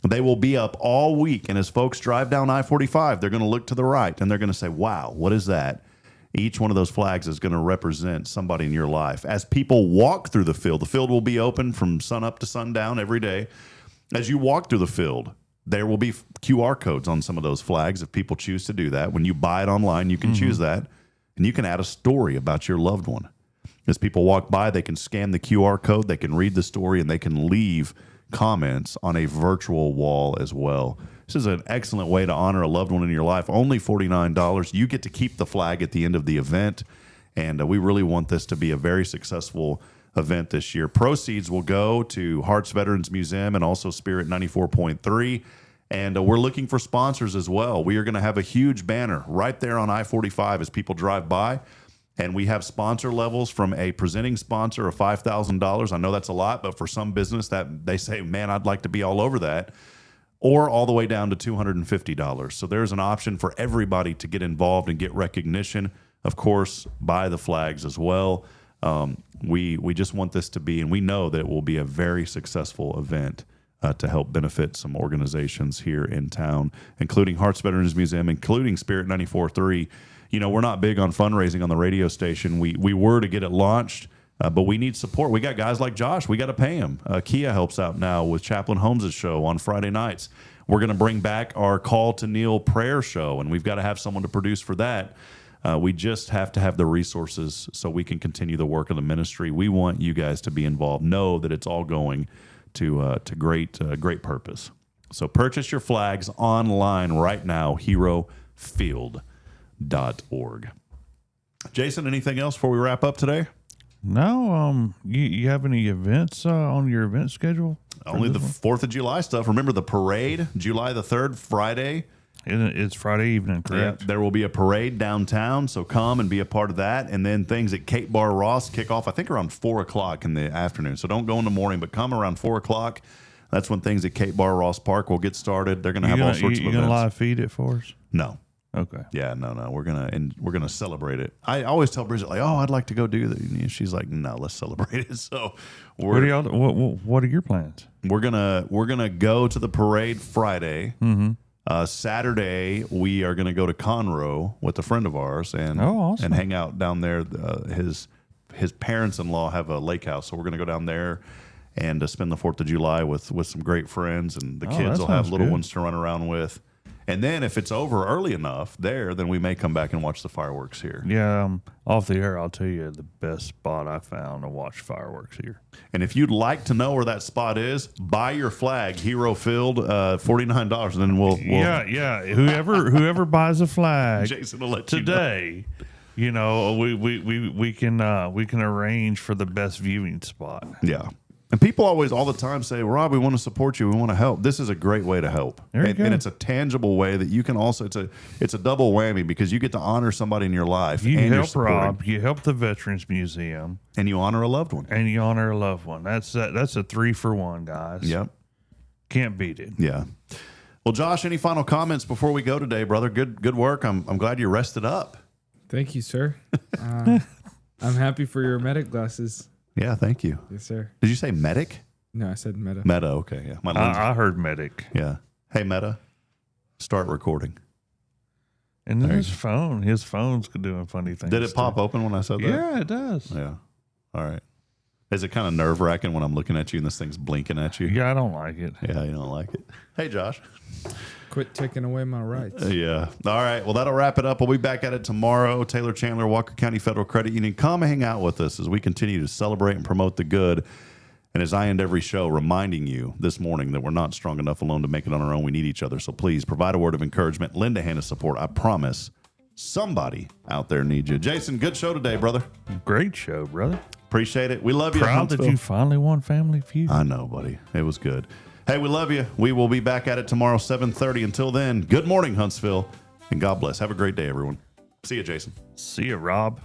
They will be up all week, and as folks drive down I-45, they're going to look to the right, and they're going to say, wow, what is that? Each one of those flags is going to represent somebody in your life. As people walk through the field will be open from sun up to sundown every day. As you walk through the field, there will be QR codes on some of those flags if people choose to do that. When you buy it online, you can choose that, and you can add a story about your loved one. As people walk by, they can scan the QR code, they can read the story, and they can leave comments on a virtual wall as well. This is an excellent way to honor a loved one in your life. Only $49. You get to keep the flag at the end of the event, and we really want this to be a very successful event this year. Proceeds will go to Hearts Veterans Museum and also Spirit 94.3, and we're looking for sponsors as well. We are going to have a huge banner right there on I-45 as people drive by. And we have sponsor levels from a presenting sponsor of $5,000. I know that's a lot, but for some business that they say, man, I'd like to be all over that, or all the way down to $250. So there's an option for everybody to get involved and get recognition. Of course, buy the flags as well. We just want this to be, and we know that it will be a very successful event to help benefit some organizations here in town, including Hearts Veterans Museum, including Spirit 94.3. We're not big on fundraising on the radio station. We were to get it launched, but we need support. We got guys like Josh. We got to pay him. Kia helps out now with Chaplain Holmes' show on Friday nights. We're going to bring back our Call to Kneel prayer show, and we've got to have someone to produce for that. We just have to have the resources so we can continue the work of the ministry. We want you guys to be involved. Know that it's all going to great purpose. So purchase your flags online right now, herofield.org. Jason, anything else before we wrap up today? No. You have any events on your event schedule? Only the 4th of July stuff. Remember the parade, July the 3rd, Friday, It's Friday evening, correct? Yeah, there will be a parade downtown, so come and be a part of that. And then things at Kate Bar Ross kick off, I think, around 4 o'clock in the afternoon. So don't go in the morning, but come around 4 o'clock. That's when things at Kate Bar Ross Park will get started. They're going to have all sorts of events. You going to live feed it for us? No. Okay. Yeah, no. We're gonna celebrate it. I always tell Bridget, like, oh, I'd like to go do that. She's like, no, let's celebrate it. So what are your plans? We're gonna go to the parade Friday. Mm-hmm. Saturday we are gonna go to Conroe with a friend of ours and awesome. and hang out down there. His parents-in-law have a lake house, so we're gonna go down there and spend the 4th of July with some great friends, and the kids will have little ones to run around with. And then if it's over early enough there, then we may come back and watch the fireworks here. Yeah, off the air, I'll tell you the best spot I found to watch fireworks here. And if you'd like to know where that spot is, buy your flag, Hero Field, $49, and then we'll yeah. Whoever buys a flag, Jason will let today, we can arrange for the best viewing spot. Yeah. And people always, all the time, say, Rob, we want to support you. We want to help. This is a great way to help. And it's a tangible way that you can also, it's a double whammy because you get to honor somebody in your life. You and help Rob, you help the Veterans Museum. And you honor a loved one. That's a 3-for-1, guys. Yep. Can't beat it. Yeah. Well, Josh, any final comments before we go today, brother? Good work. I'm glad you rested up. Thank you, sir. I'm happy for your medic glasses. Yeah, thank you. Yes, sir. Did you say medic? No, I said meta. Meta, okay. Yeah. I heard medic. Yeah. Hey, Meta, start recording. And then his phone's doing funny things. Did it pop open when I said that? Yeah, it does. Yeah. All right. Is it kind of nerve-wracking when I'm looking at you and this thing's blinking at you? Yeah, I don't like it. Yeah, you don't like it. Hey, Josh. Quit taking away my rights. Yeah. All right. Well, that'll wrap it up. We'll be back at it tomorrow. Taylor Chandler, Walker County Federal Credit Union. Come hang out with us as we continue to celebrate and promote the good. And as I end every show, reminding you this morning that we're not strong enough alone to make it on our own. We need each other. So please provide a word of encouragement. Lend a hand of support. I promise somebody out there needs you. Jason, good show today, brother. Great show, brother. Appreciate it. We love you. Proud that you finally won Family Feud. I know, buddy. It was good. Hey, we love you. We will be back at it tomorrow, 7:30. Until then, good morning, Huntsville, and God bless. Have a great day, everyone. See you, Jason. See you, Rob.